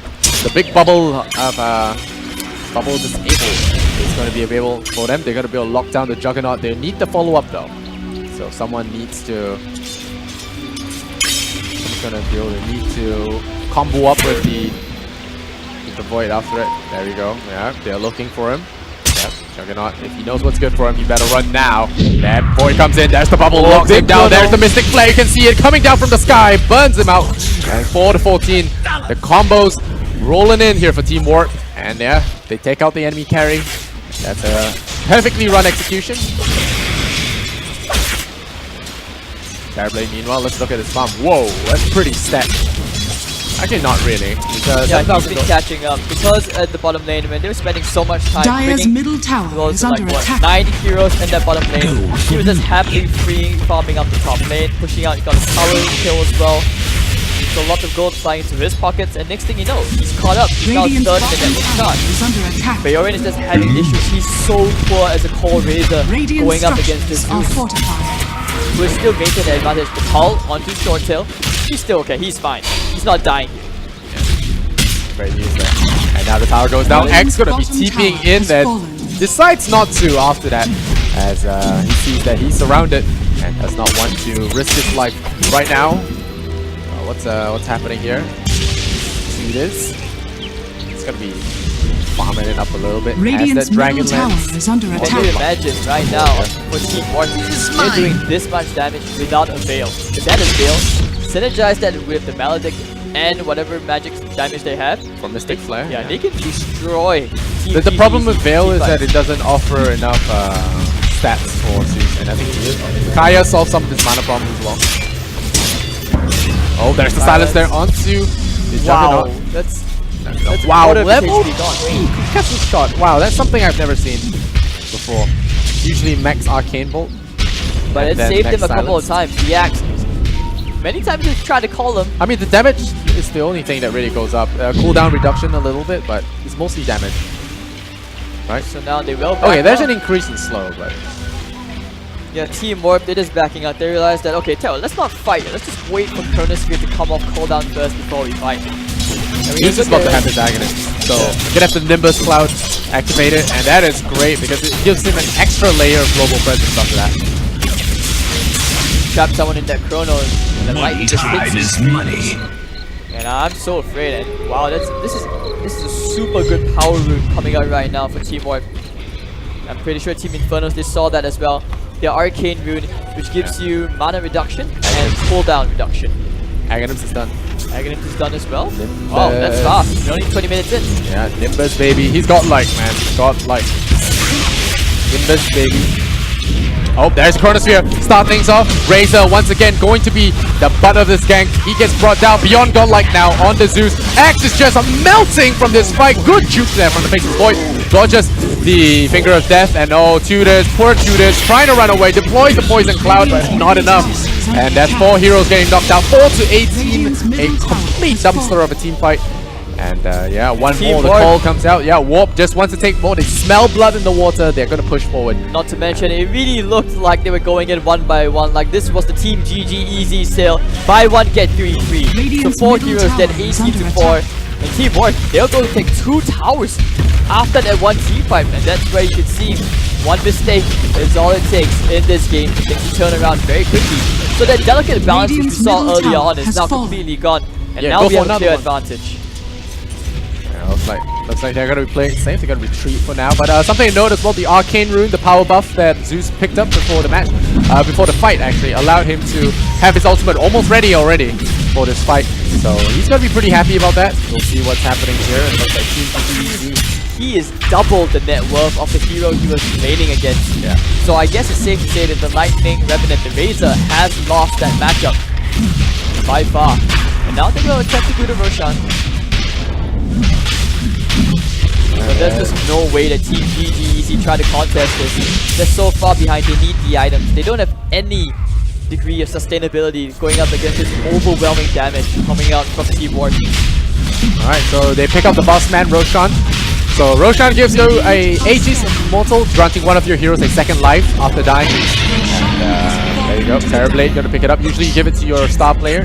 the big bubble of bubble disabled is going to be available for them. They're going to be able to lock down the Juggernaut. They need the follow-up though. So someone needs to gonna feel the need to combo up with the Void after it. There we go. Yeah, they're looking for him. Yep, Juggernaut, if he knows what's good for him, he better run now. That Void comes in, there's the bubble, locks him down, there's the Mystic Flare, you can see it coming down from the sky, burns him out. And 4 to 14, the combos rolling in here for Team Warp. And yeah, they take out the enemy carry. That's a perfectly run execution. Terrorblade, meanwhile, let's look at his farm. Whoa, that's pretty stacked. Actually, not really. Because yeah, he's been catching up. Because at the bottom lane, when they were spending so much time Dire's middle tower close is to, like, under what, attack. 9 heroes in that bottom lane. He was just happily farming up the top lane, pushing out. He got a power kill as well. So lots of gold flying into his pockets, and next thing you know, he's caught up. He's now Radiant's third in the bottom network tower charge. is under attack. Bayoran is just having issues. He's so poor as a core raiser Radiant going up against this structures are Zeus, fortified. who is still maintaining the advantage. The Paul onto short tail. He's still okay. He's fine. He's not dying here. Great news there. And now the tower goes down. X gonna be Bottom TPing tower in has there. fallen. Decides not to after that, as he sees that he's surrounded and does not want to risk his life right now. What's happening here? See this? It's gonna be farming it up a little bit. Radiant's As that Dragon middle tower Lance. is under Can attack. you imagine right now for Team Warp, they're doing this much damage without a veil. If that is veil, synergize that with the Maledict and whatever magic damage they have. For Mystic Flare. Yeah, they can destroy Team The problem GG's with Veil is that teamfights. it doesn't offer enough stats for Zeus, and I think Kaya solves some of his mana problems as well. Oh, there's the silence there onto the Wow, Juggernaut. that's Wow, quarter of his level HP gone. 3 concussion shot. Wow, that's something I've never seen before. Usually max Arcane Bolt. But and it then saved him max a couple of silence. times. He acts. Many times he's tried to call him. I mean, the damage is the only thing that really goes up. Cooldown reduction a little bit, but it's mostly damage. Right? So now they will back Okay, there's up. an increase in slow, but Yeah, Team Warp, they're just backing out. They realized that, okay, Terror, let's not fight. Let's just wait for Chronosphere to come off cooldown first before we fight. Zeus is about to have his Agonist. So, gonna have the Nimbus Cloud activated, and that is great because it gives him an extra layer of global presence after that. Trap someone in that Chrono, and the lightning just hits you. money. And I'm so afraid. And wow, this is a super good power room coming out right now for Team Warp. I'm pretty sure Team Infernos, they saw that as well. The Arcane Rune, which gives you mana reduction and cooldown reduction. Agonist is done. Aghanim is done as well. Nimbus. Oh, that's fast. We're only 20 minutes in. Yeah, Nimbus baby. He's got like, man. He's got like. Nimbus baby. Oh, there's Chronosphere. Start things off. Razor once again going to be the butt of this gank. He gets brought down beyond Godlike now on the Zeus. Axe is just melting from this fight. Good juke there from the Faceless Void. Dodges the Finger of Death, and oh, Tutors, poor Tutors, trying to run away. Deploys the Poison Cloud, but not enough. And that's 4 heroes getting knocked out. 4 to 18. A complete dumpster of a team fight. And yeah, one Team more. The Warp. call comes out. Yeah, Warp just wants to take more. They smell blood in the water. They're going to push forward. Not to mention, it really looked like they were going in one by one. Like this was the Team GGEZ sale. Buy one, get 3 free. So Radiant's 4 middle heroes, then tower is 18 to under 4. And Team Warp, they're going to take 2 towers after that one team fight. And that's where you can see one mistake is all it takes in this game for things to turn around very quickly. So that delicate balance which we Radiant's saw middle earlier tower on is has now fallen. completely gone. And Yeah, now go we for have a another clear one. advantage. Yeah, looks like they're going to be playing it safe. They're going to retreat for now. But something to note as well, the Arcane Rune, the power buff that Zeus picked up before the match, before the fight actually, allowed him to have his ultimate almost ready already for this fight. So he's going to be pretty happy about that. We'll see what's happening here. It looks like Team GGEZ. He is double the net worth of the hero he was laning against. Yeah. So I guess it's safe to say that the Lightning, Revenant, the Razor has lost that matchup by far. And now they will attempt to do the Roshan. But there's just no way that Team GGEZ try to contest this. They're so far behind, they need the items. They don't have any degree of sustainability going up against this overwhelming damage coming out from Team Warp. Alright, so they pick up the boss man, Roshan. So Roshan gives you a Aegis Immortal, granting one of your heroes a second life after dying. And there you go, Terrorblade gonna pick it up. Usually you give it to your star player.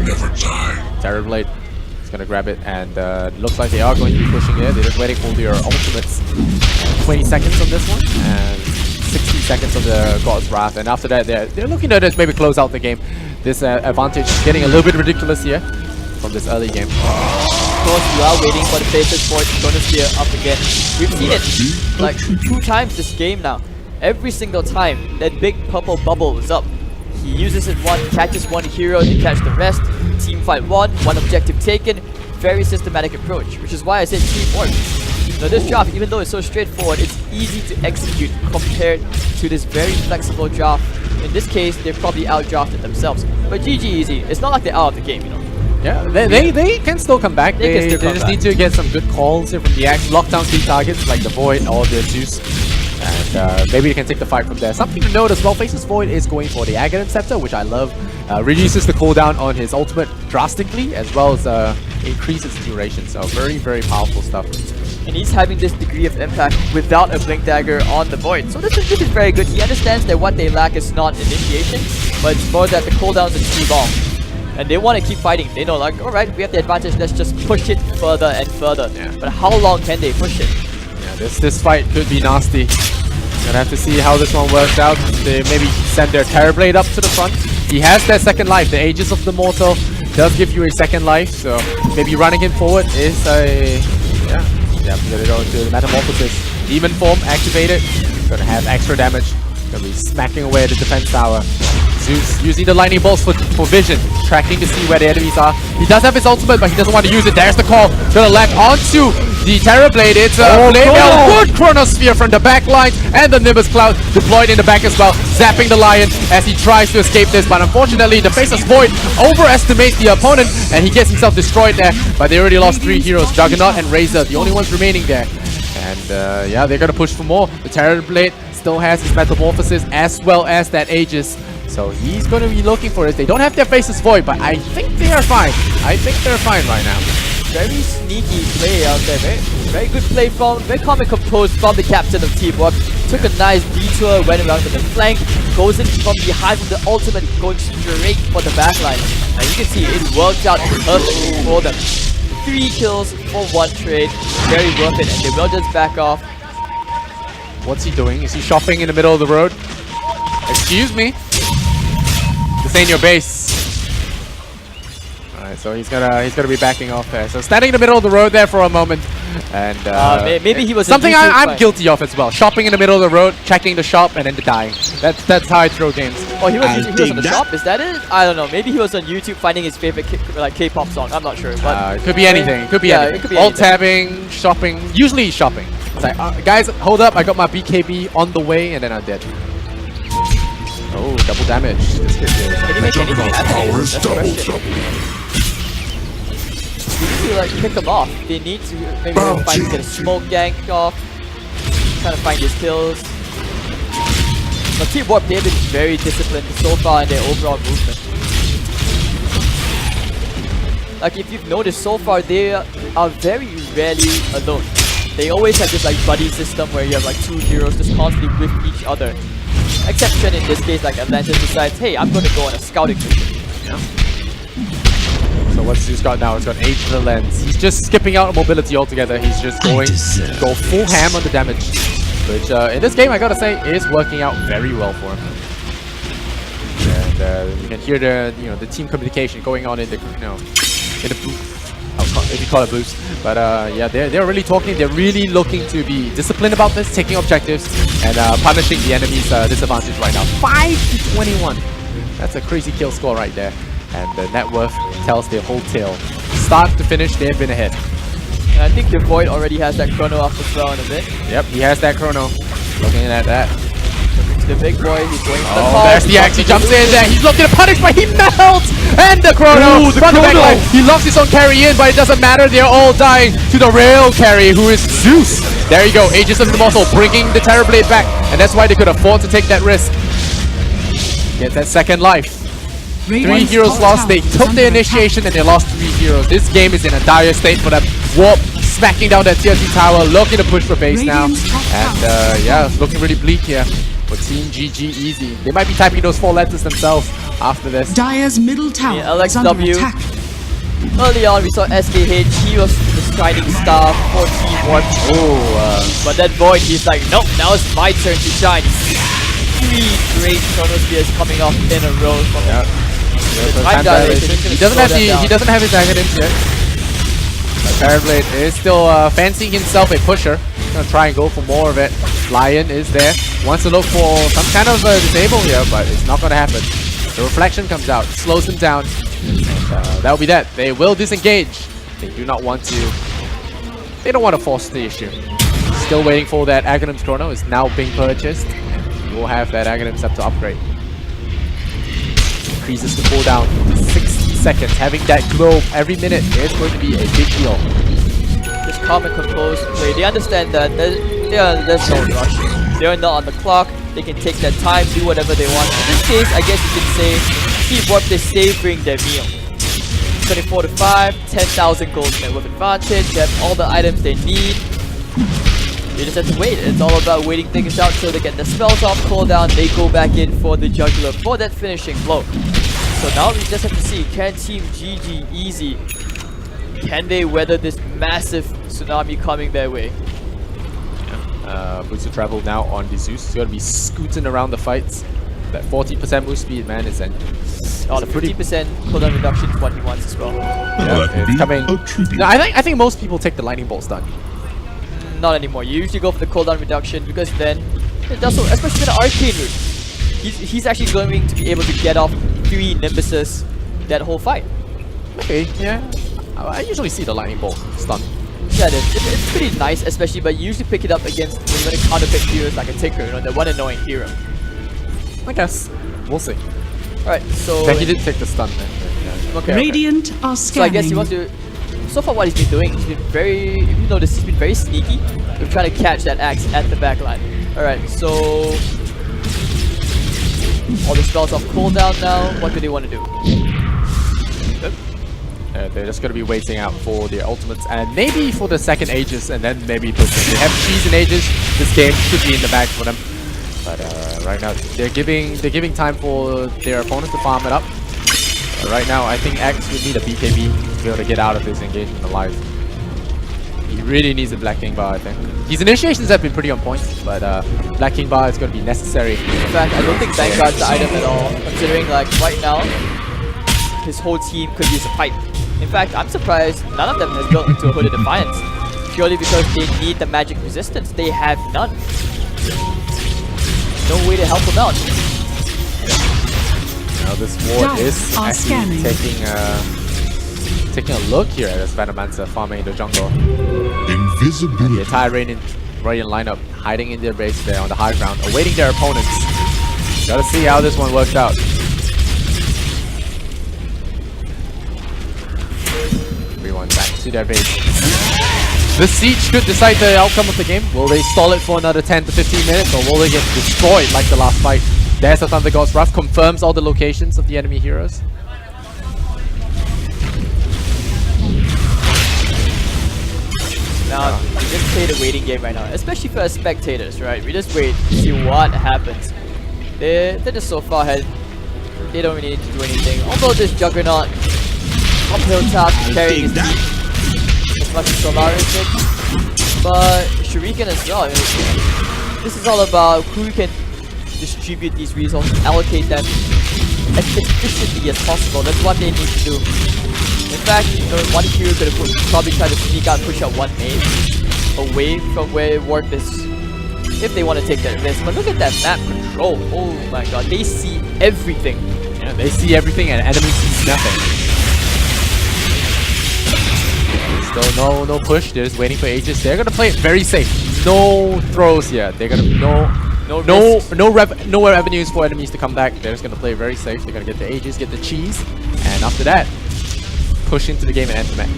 Terrorblade is gonna grab it, and looks like they are going to be pushing it. They're just waiting for their ultimates. 20 seconds on this one, and 60 seconds on the God's Wrath. And after that, they're looking to just maybe close out the game. This advantage is getting a little bit ridiculous here. from this early game. Of course, you are waiting for the Faceless Void Chronosphere up again. We've seen it like 2 times this game now. Every single time that big purple bubble is up, he uses it one, catches one hero to catch the rest. Team fight one objective taken. Very systematic approach, which is why I said teamwork. Now this draft, even though it's so straightforward, it's easy to execute compared to this very flexible draft. In this case, they're probably out-drafted themselves. But GGEZ, it's not like they're out of the game, you know. Yeah, they can still come back. They just need to get some good calls here from the Axe. Lock down key targets like the Void or the Zeus. And maybe you can take the fight from there. Something to note as well, Faceless Void is going for the Aghanim Scepter, which I love. Reduces the cooldown on his ultimate drastically, as well as increases its duration. So very, very powerful stuff. And he's having this degree of impact without a Blink Dagger on the Void. So this is very good. He understands that what they lack is not initiation, but it's more that the cooldowns are too long. And they want to keep fighting. They know, like, alright, we have the advantage, let's just push it further and further. Yeah. But how long can they push it? Yeah, this fight could be nasty. Gonna have to see how this one works out. They maybe send their Terrorblade up to the front. He has that second life. The Aegis of the Mortal does give you a second life, so maybe running him forward is a... Yeah, I'm gonna go into the Metamorphosis. Demon form activated. Gonna have extra damage. Gonna be smacking away at the defense tower. Zeus using the lightning bolts for vision, tracking to see where the enemies are. He does have his ultimate, but he doesn't want to use it. There's the call. Gonna lag onto the Terrorblade. It's a good Chronosphere from the back line, and the Nimbus Cloud deployed in the back as well, zapping the Lion as he tries to escape this. But unfortunately, the Faceless Void overestimates the opponent, and he gets himself destroyed there. But they already lost 3 heroes, Juggernaut and Razor, the only ones remaining there. And yeah, they're gonna push for more. The Terrorblade still has his Metamorphosis as well as that Aegis. So he's going to be looking for it. They don't have their Faceless Void, but I think they are fine. I think they're fine right now. Very sneaky play out there. Very good play very calm and composed from the captain of Teamwork. Took a nice detour, went around to the flank, goes in from behind from the ultimate, going straight for the backline. And you can see it worked out perfectly for them. 3 kills for 1 trade. Very worth it, and they will just back off. What's he doing? Is he shopping in the middle of the road? Excuse me? This ain't your base. Alright, so he's gonna be backing off there. So standing in the middle of the road there for a moment, and maybe he was something I'm guilty of as well. Shopping in the middle of the road, checking the shop, and then dying. That's how I throw games. Oh, he was on the shop. Is that it? I don't know. Maybe he was on YouTube finding his favorite K-pop song. I'm not sure. But it could be anything. It could be anything. It could be Alt tabbing, shopping. Usually shopping. It's like, guys, hold up! I got my BKB on the way, and then I'm dead. Oh, double damage. This kid is. Can he make anything happen? That's the question. We need to like pick them off. They need to maybe get a smoke gank off. Trying to find his kills. But Teamwork, they've been very disciplined so far in their overall movement. Like if you've noticed so far, they are very rarely alone. They always have this like buddy system where you have like 2 heroes just constantly with each other. Exception in this case, like Atlantis decides, hey, I'm going to go on a scouting mission. Yeah. So what's Zeus got now? He's got Age to the Lens. He's just skipping out mobility altogether. He's just going to go full ham on the damage, which in this game I gotta say is working out very well for him. And you can hear the team communication going on in the booth. If you call it boost, but yeah, they're really talking. They're really looking to be disciplined about this, taking objectives and punishing the enemy's disadvantage right now. 5-21. That's a crazy kill score right there, and the net worth tells their whole tale. Start to finish, they've been ahead. And I think the Void already has that chrono up as well in a bit. Yep, he has that chrono. Looking at that. The big boy, he's going for the call. There's the axe, he jumps in there, he's looking to punish, but he melts! And the chrono from the backline. He locks his own carry in, but it doesn't matter, they're all dying to the rail carry, who is Zeus. There you go, Aegis of the Mortal bringing the Terrorblade back, and that's why they could afford to take that risk. Get that second life. 3 heroes lost, they took the initiation and they lost 3 heroes. This game is in a dire state for them. Warp smacking down that tier 2 tower, looking to push for base now. And yeah, it's looking really bleak here for Team GGEZ. They might be typing those 4 letters themselves after this. Dire's middle tower is under LXW. attack. Early on, we saw SKH. He was the shining star for Teamwork. But that Void, he's like, nope, now it's my turn to shine. 3 great Chronospheres coming off in a row from him. The time dilation is He gonna doesn't have slow them down. he doesn't have his Aghanim's yet. Parablade is still fancying himself a pusher. Gonna try and go for more of it. Lion is there. Wants to look for some kind of disable here, but it's not gonna happen. The reflection comes out, slows them down. That'll be that. They will disengage. They do not want to. They don't want to force the issue. Still waiting for that Aghanim's Chrono. Is now being purchased. And we'll have that Aghanim Scepter upgrade. Increases the cooldown to 60 seconds. Having that globe every minute is going to be a big deal. Just calm and composed play. They understand that there's no rush. They're not on the clock. They can take their time, do whatever they want. In this case, I guess you could say, keep what they're savoring their meal. 24 to 5, 10,000 gold net worth advantage. They have all the items they need. They just have to wait. It's all about waiting things out till they get the spells off, cooldown. They go back in for the jugular for that finishing blow. So now we just have to see, can Team GGEZ, can they weather this massive tsunami coming their way? Boots of travel now on the Zeus. He's going to be scooting around the fights. That 40% move speed, man, is an... Oh, the 50% cooldown reduction is what he wants as well. That would it's be coming. a tribute. No, I think most people take the lightning bolt stun. Not anymore. You usually go for the cooldown reduction because then it does so, especially with the arcane route. He's actually going to be able to get off 3 Nimbuses that whole fight. Okay, yeah. I usually see the lightning bolt stun. Yeah, it's pretty nice, especially, but you usually pick it up against when you want to counter pick heroes like a Tinker, you know, the one annoying hero. I guess. We'll see. Alright, so... Yeah, he did take the stun then. Okay, Radiant are so I guess he scanning. wants to... So far what he's been doing, he's been very... Even though this, he's been very sneaky with trying to catch that axe at the back line. Alright, so... All the spells off cooldown now. What do they want to do? They're just going to be waiting out for their ultimates and maybe for the second Aegis and then maybe pushing. They have cheese and Aegis. This game should be in the bag for them. But right now they're giving time for their opponents to farm it up. But right now I think X would need a BKB to be able to get out of this engagement alive. He really needs a Black King Bar, I think. His initiations have been pretty on point, but Black King Bar is going to be necessary. In fact, I don't think Vanguard's the item at all, considering like right now, his whole team could use a pipe. In fact, I'm surprised none of them has built into a Hooded Defiance, purely because they need the magic resistance. They have none. No way to help them out. Now this ward Dogs is are actually scanning. taking a look here at this Venomancer farming in the jungle. Invisibility. The entire Radiant lineup hiding in their base there on the high ground, awaiting their opponents. Gotta see how this one works out. Everyone back to their base. The siege could decide the outcome of the game. Will they stall it for another 10 to 15 minutes, or will they get destroyed like the last fight? There's the Thunder God's Wrath, confirms all the locations of the enemy heroes. Now, we just play the waiting game right now, especially for us spectators, right? We just wait, see what happens. They're just so far ahead. They don't really need to do anything. Although this Juggernaut uphill task carrying his team as much as Solaris did. But Shuriken as well. I mean, this is all about who can distribute these resources, allocate them as efficiently as possible. That's what they need to do. In fact, you know, one hero could have probably tried to sneak out and push out one main away from where Ward is, if they want to take that risk. But look at that map control. Oh my god, they see everything. Yeah, they see everything and enemy sees nothing. Still no push. They're just waiting for Aegis. They're gonna play it very safe. No throws here. They're gonna no avenues for enemies to come back. They're just gonna play it very safe. They're gonna get the Aegis, get the cheese, and after that, push into the game and end the match.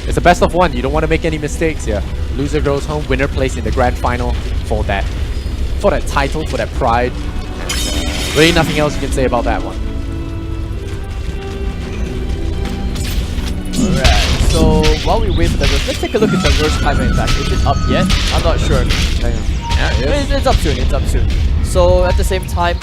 It's a best of one. You don't want to make any mistakes here. Loser goes home. Winner plays in the grand final for that title, for that pride. And, really nothing else you can say about that one. Alright, so while we wait for the verse, let's take a look at the verse timer in fact. Is it up yet? I'm not sure. Yeah, It's up soon, it's up soon. So at the same time,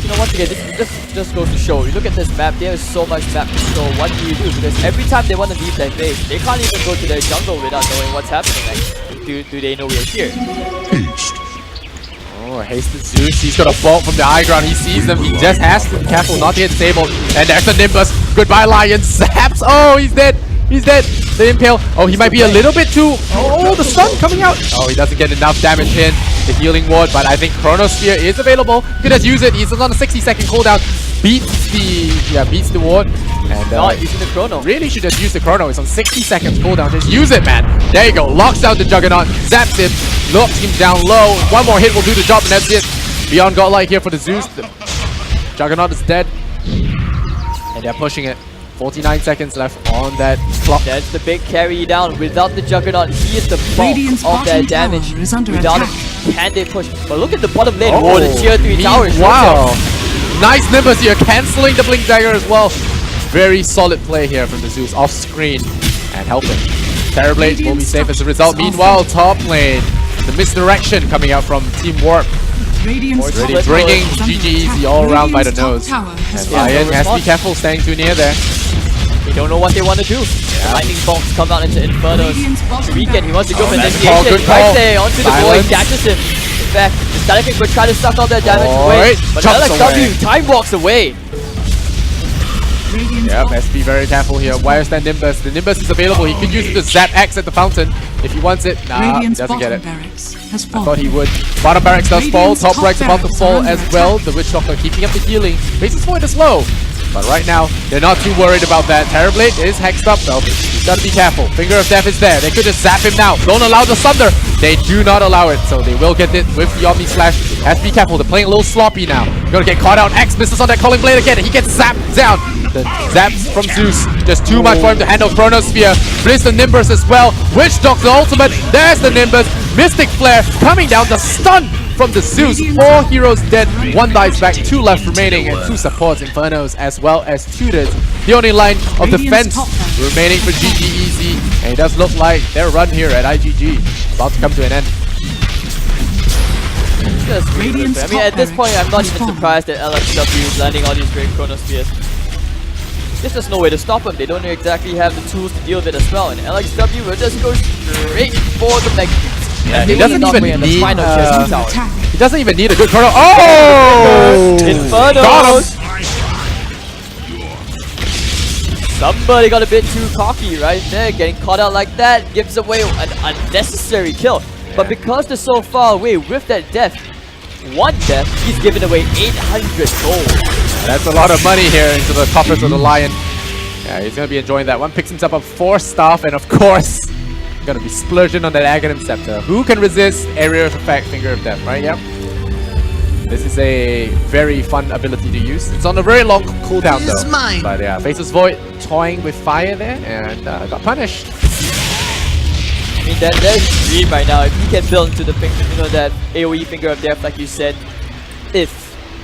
you know, once again, this just goes to show, you look at this map, there is so much map control. What do you do? Because every time they want to leave their base, they can't even go to their jungle without knowing what's happening. Like, do they know we're here? Haste. Oh, hasted Zeus. He's got a bolt from the high ground. He sees them. He just has to be careful not to get disabled. And there's the Nimbus. Goodbye, Lion. Zaps. Oh, he's dead. He's dead. The impale. Oh, he might be a little bit too. Oh, the stun coming out. Oh, he doesn't get enough damage in the healing ward, but I think Chronosphere is available. He could just use it. He's on a 60-second cooldown. Beats the ward. And Not using the chrono. really should just use the chrono. It's on 60 seconds cooldown. Just use it, man. There you go. Locks down the Juggernaut. Zaps him. Locks him down low. One more hit will do the job, and that's it. Beyond Godlike here for the Zeus. The Juggernaut is dead. And they're pushing it. 49 seconds left on that clock. That's the big carry down. Without the Juggernaut, he is the bulk Radiant's of their bottom damage. tower is under Without attack. him, can they push? But look at the bottom lane. Oh, the tier 3 tower is wow. Nice Nimbus here, cancelling the Blink Dagger as well. Very solid play here from the Zeus off screen and helping. Terrorblade will be safe as a result. Meanwhile, top lane, the misdirection coming out from Team Warp. Radiant's Really top bringing tower is under GGEZ attack. all around by the Radiant's nose. top tower has And Yeah, Lion no has to be response. careful, staying too near there. They don't know what they want to do. The lightning bolts come out into Infernos. Radiant's bottom Weekend, he wants to go for an that's a call, initiation. good call. Right there, onto the boy, Silence. catches him. In fact, the Static would try to suck all their damage away. Alright, But chunks LXW, away. time walks away. Radiant's Yep, has to be very careful here. Where's that Nimbus? The Nimbus is available. He could use it to zap X at the fountain if he wants it. Nah, he Radiant's doesn't get bottom it. barracks has I fallen. thought he would. Bottom barracks does fall. Radiant's Top top barracks about to barracks fall are as under well. attack. The Witch Doctor keeping up the healing. Basis Void is low. But right now, they're not too worried about that. Terrorblade is hexed up though. He's gotta be careful. Finger of Death is there. They could just zap him now. Don't allow the Sunder. They do not allow it. So they will get it with the Omni Slash. Has to be careful. They're playing a little sloppy now. Gonna get caught out. X misses on that Calling Blade again. He gets zapped down. The zaps from Zeus. Just too much for him to handle. Chronosphere. Blitz the Nimbus as well. Witch Doctor ultimate. There's the Nimbus. Mystic Flare coming down. The stun from the Zeus. 4 heroes dead. 1 dies back. 2 left remaining. And 2 supports. Infernos as well as tutors. The only line of defense remaining for GGEZ. And it does look like their run here at IGG about to come to an end. Just Radiant's I mean, top at this point, I'm not barracks even has surprised that LXW is landing all these great Chronospheres. There's just no way to stop them. They don't exactly have the tools to deal with it as well. And LXW will just go straight for the mega. Yeah, They he doesn't will not even win the need, final tier 2 tower. attack. He doesn't even need a good chrono. Oh! Infernos! Got him! Somebody got a bit too cocky right there, getting caught out like that, gives away an unnecessary kill. But because they're so far away with that death, one death, he's giving away 800 gold. That's a lot of money here into the coffers of the Lion. Yeah, he's gonna be enjoying that one. Picks himself up 4 staff, and of course, gonna be splurging on that Aghanim Scepter. Who can resist Area of Effect, Finger of Death, right? Yep. This is a very fun ability to use. It's on a very long cooldown though. mine. But yeah, Faceless Void toying with fire there and got punished. I mean, there's dream right now. If he can build into the that AoE Finger of Death, like you said,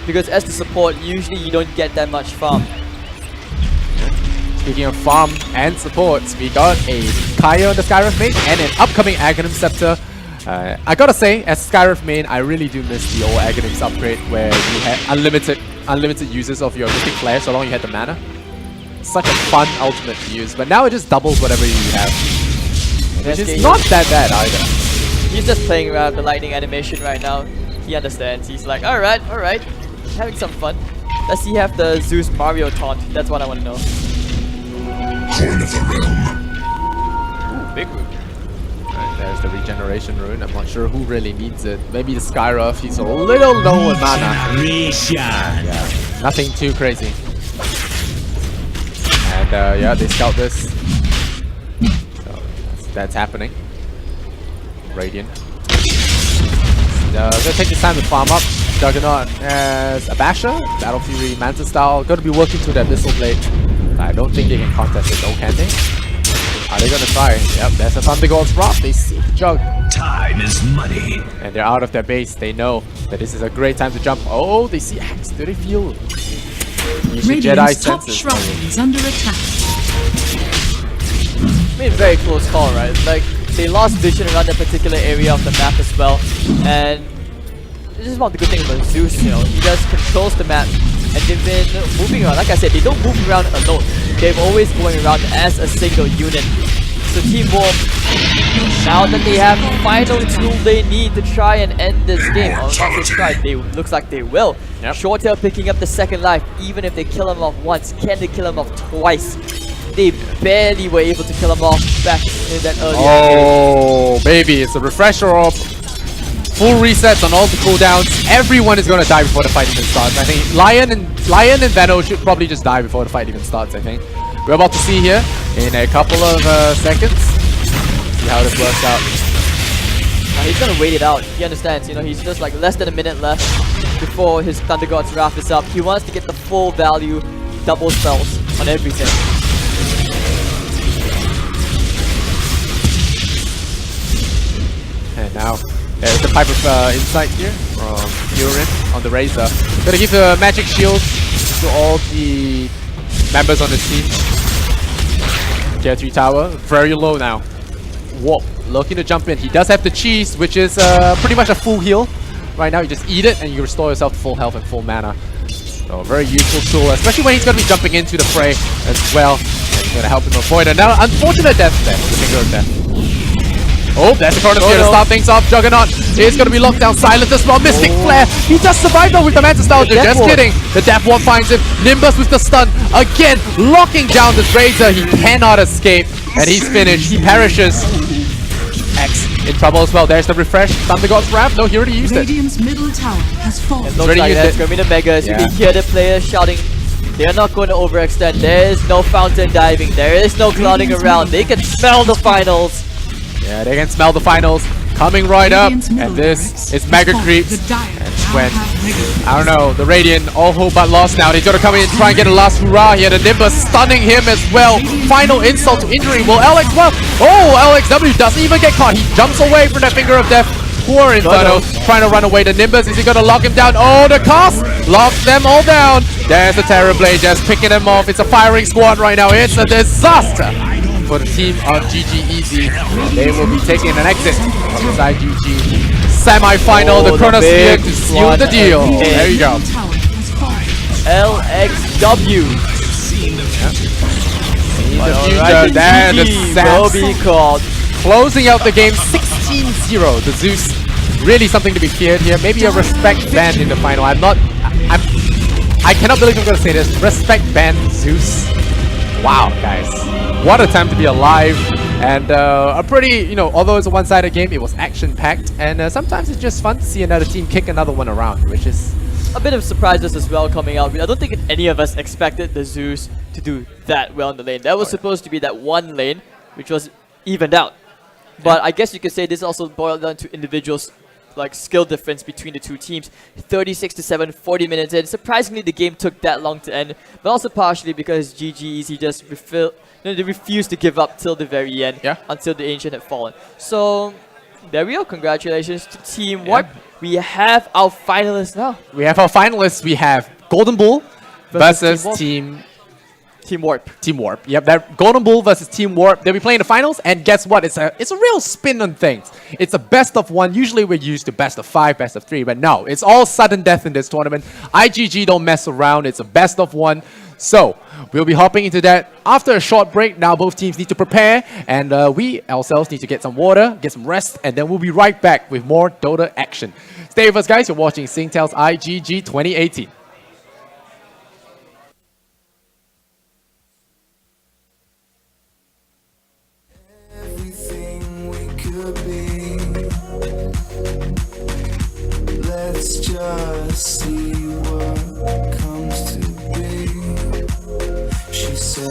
because as the support, usually you don't get that much farm. Speaking of farm and supports, we got a Kaya on the Skywrath main and an upcoming Aghanim Scepter. I gotta say, as Skywrath main, I really do miss the old Aghanim's upgrade where you had unlimited uses of your Mystic Flare so long you had the mana. Such a fun ultimate to use, but now it just doubles whatever you have. Which is not that bad either. He's just playing around with the lightning animation right now. He understands. He's like, alright, having some fun. Does he have the Zeus Mario taunt? That's what I want to know. Horn of the Realm. Ooh, big room. Right, there's the regeneration rune. I'm not sure who really needs it. Maybe the Skywrath. He's a little low on mana. Yeah, nothing too crazy. And yeah, they scout this. So that's happening. Radiant. Gonna take this time to farm up. Juggernaut as a basher. Battle Fury, Manta style. Gonna be working to that Missile Blade. I don't think they can contest it though, can they? Are they gonna try? Yep, there's a Thunder God's Wrath. They see the jug. Time is money. And they're out of their base. They know that this is a great time to jump. Oh, they see Axe. Do they feel? Use your Jedi Radiant's top senses. shrine is under attack. I mean, very close call, right? Like, they lost vision around that particular area of the map as well. And this is one of the good things about Zeus, you know. He just controls the map. And they've been moving around. Like I said, they don't move around alone. They're always going around as a single unit. So Team Warp, now that they have the final tool they need to try and end this game, or not to try, looks like they will. Yep. Shortail picking up the second life, even if they kill him off once, can they kill him off twice? They barely were able to kill him off back in that earlier game. Oh, baby, it's a refresher orb. Full resets on all the cooldowns. Everyone is going to die before the fight even starts. I think Lion and Veno should probably just die before the fight even starts, I think. We're about to see here in a couple of seconds. See how this works out. He's gonna wait it out. He understands, you know, he's just like less than a minute left before his Thunder God's Wrath is up. He wants to get the full value double spells on everything. And now there's the Pipe of Insight here from Urin on the Razor. Gonna give the magic shield to all the members on the team. Tier 3 tower, very low now. Warp looking to jump in. He does have the cheese, which is pretty much a full heal. Right now, you just eat it and you restore yourself to full health and full mana. So a very useful tool, especially when he's going to be jumping into the fray as well. And it's going to help him avoid another unfortunate death there with the Finger of Death. Oh, there's the Chronosphere to start things off. Juggernaut is going to be locked down. Silence as well. Mystic Flare. He just survived though with the Mantis Nostalgia. Just kidding. The Death Ward finds him. Nimbus with the stun. Again, locking down this Razor. He cannot escape. And he's finished. He perishes. X in trouble as well. There's the refresh. Thunder God's Wrath. No, he already used it. Radiant's middle tower has fallen. It looks like that's going to be the Megas. You can hear the players shouting. They're not going to overextend. There is no fountain diving. There is no clouding around. They can smell the finals. Yeah, they can smell the finals coming right up, and this is Mega Creeps. And when, I don't know, the Radiant, all hope but lost now. He's gonna come in and try and get a last hurrah here. The Nimbus stunning him as well. Final insult to injury. Will LX, well, oh, LXW doesn't even get caught. He jumps away from that Finger of Death. Poor Inferno, trying to run away. The Nimbus, is he gonna lock him down? Oh, the cast locks them all down. There's the Terrorblade just picking them off. It's a firing squad right now. It's a disaster for the team of GGEZ. They will be taking an exit from this IGG semi-final. The Chronosphere to seal the deal. There you go. LXW. In the future, there the Saps will be called. Closing out the game 16-0. The Zeus, really something to be feared here. Maybe a respect ban in the final. I cannot believe I'm going to say this. Respect ban Zeus. Wow, guys. What a time to be alive. And a pretty, you know, although it's a one-sided game, it was action-packed. And sometimes it's just fun to see another team kick another one around, which is a bit of surprises as well coming out. I don't think any of us expected the Zeus to do that well in the lane. That was supposed to be that one lane, which was evened out. But I guess you could say this also boiled down to individuals, like skill difference between the two teams. 36-7, 40 minutes in. Surprisingly, the game took that long to end, but also partially because GGEZ just they refused to give up till the very end, until the Ancient had fallen. So there we go. Congratulations to Team Warp. We have our finalists now. We have our finalists. We have Golden Bull versus Team Warp. Team Warp. Yep, that Golden Bull versus Team Warp. They'll be playing the finals, and guess what? It's a real spin on things. It's a best of one. Usually we're used to best of 5, best of 3, but no, it's all sudden death in this tournament. IGG don't mess around. It's a best of 1. So we'll be hopping into that after a short break. Now both teams need to prepare, and we ourselves need to get some water, get some rest, and then we'll be right back with more Dota action. Stay with us, guys. You're watching Singtel's IGG 2018. Let's just see what comes to be. She said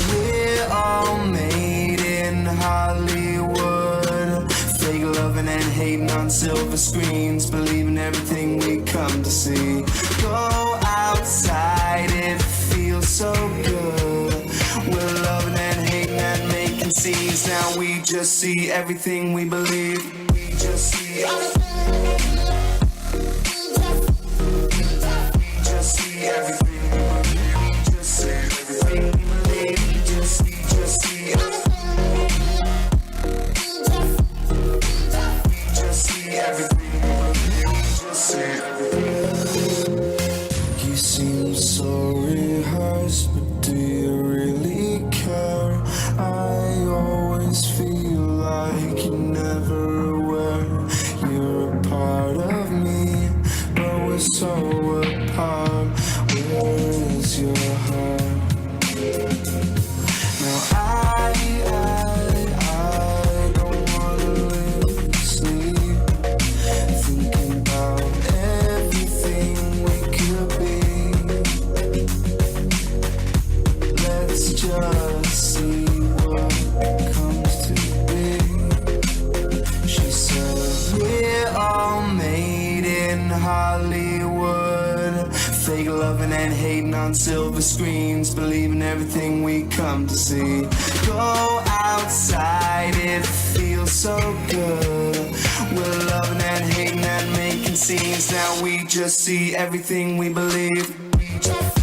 we're all made in Hollywood, fake loving and hating on silver screens, believing everything we come to see. Go outside, it feels so good. We're loving and hating and making scenes. Now we just see everything we believe. We just see you seem so rehearsed, but do you really care? I always feel Hollywood. Fake loving and hating on silver screens, believing everything we come to see. Go outside, it feels so good. We're loving and hating and making scenes. Now we just see everything we believe. We just